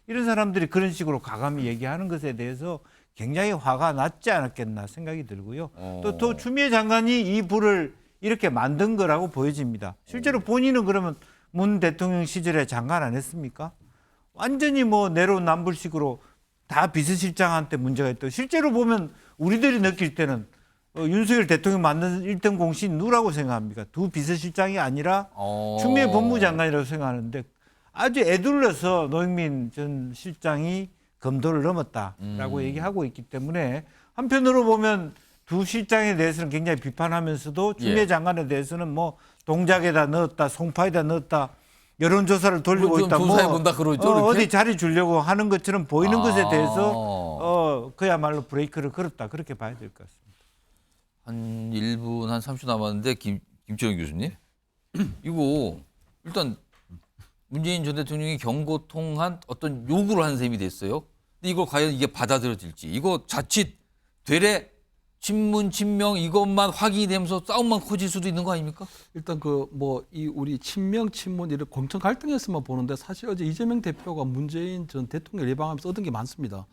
이런 사람들이 그런 식으로 과감히 얘기하는 것에 대해서 굉장히 화가 났지 않았겠나 생각이 들고요. 또 추미애 장관이 이 부를 이렇게 만든 거라고 보여집니다. 실제로 본인은 그러면 문 대통령 시절에 장관 안 했습니까? 완전히 뭐 내로남불식으로 다 비서실장한테 문제가 있다. 실제로 보면 우리들이 느낄 때는 윤석열 대통령 만든 1등 공신 누구라고 생각합니까? 두 비서실장이 아니라 추미애 법무장관이라고 생각하는데 아주 애둘러서 노영민 전 실장이 검도를 넘었다라고 얘기하고 있기 때문에 한편으로 보면 두 실장에 대해서는 굉장히 비판하면서도 추미애 장관에 대해서는 뭐 동작에다 넣었다, 송파에다 넣었다, 여론조사를 돌리고 있다, 어디 자리 주려고 하는 것처럼 보이는 것에 대해서 그야말로 브레이크를 걸었다 그렇게 봐야 될 것 같습니다. 한 1분 한 30초 남았는데 김철영 교수님 이거 일단 문재인 전 대통령이 경고 통한 어떤 요구를 한 셈이 됐어요. 근데 이걸 과연 이게 받아들여질지 이거 자칫 되레 친문 친명 이것만 확인이 되면서 싸움만 커질 수도 있는 거 아닙니까? 일단 이 우리 친명 친문 이런 공천 갈등에서만 보는데 사실 어제 이재명 대표가 문재인 전 대통령 예방하면서 얻은 게 많습니다.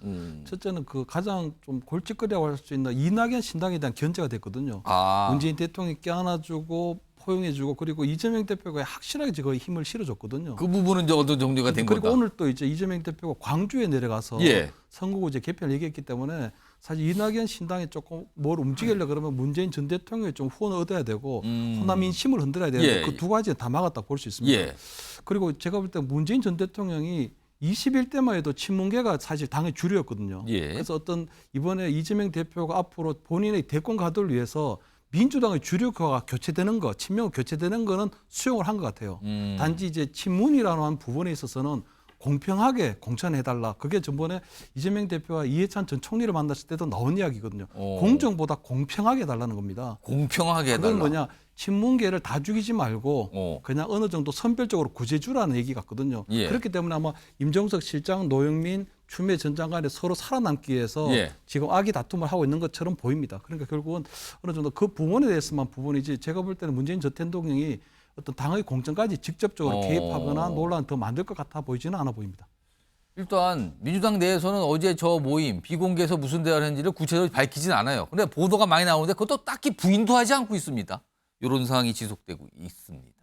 첫째는 그 가장 좀 골칫거리라고 할 수 있는 이낙연 신당에 대한 견제가 됐거든요. 문재인 대통령이 껴안아주고 포용해주고 그리고 이재명 대표가 확실하게 거의 힘을 실어줬거든요. 그 부분은 이제 어느 정도가 된 그리고 거다. 오늘 또 이제 이재명 대표가 광주에 내려가서 예. 선거구제 개편을 얘기했기 때문에 사실 이낙연 신당이 조금 뭘 움직이려고 그러면 문재인 전 대통령이 좀 후원을 얻어야 되고 호남 민심을 흔들어야 되는데 예. 그 두 가지는 다 막았다 볼 수 있습니다. 예. 그리고 제가 볼 때 문재인 전 대통령이 21대만 해도 친문계가 사실 당의 주류였거든요. 예. 그래서 어떤 이번에 이재명 대표가 앞으로 본인의 대권 가도를 위해서 민주당의 주류가 교체되는 거, 친명이 교체되는 거는 수용을 한 것 같아요. 단지 이제 친문이라는 부분에 있어서는 공평하게 공천해달라. 그게 전번에 이재명 대표와 이해찬 전 총리를 만났을 때도 나온 이야기거든요. 공정보다 공평하게 해달라는 겁니다. 공평하게 해달라. 그건 뭐냐. 친문계를 다 죽이지 말고 그냥 어느 정도 선별적으로 구제주라는 얘기 같거든요. 예. 그렇기 때문에 아마 임종석 실장, 노영민, 추미애 전 장관이 서로 살아남기 위해서 예. 지금 악의 다툼을 하고 있는 것처럼 보입니다. 그러니까 결국은 어느 정도 그 부분에 대해서만 부분이지 제가 볼 때는 문재인 전 대통령이 어떤 당의 공천까지 직접적으로 개입하거나 논란을 더 만들 것 같아 보이지는 않아 보입니다. 일단 민주당 내에서는 어제 저 모임 비공개에서 무슨 대화를 했는지를 구체적으로 밝히진 않아요. 근데 보도가 많이 나오는데 그것도 딱히 부인도 하지 않고 있습니다. 이런 상황이 지속되고 있습니다.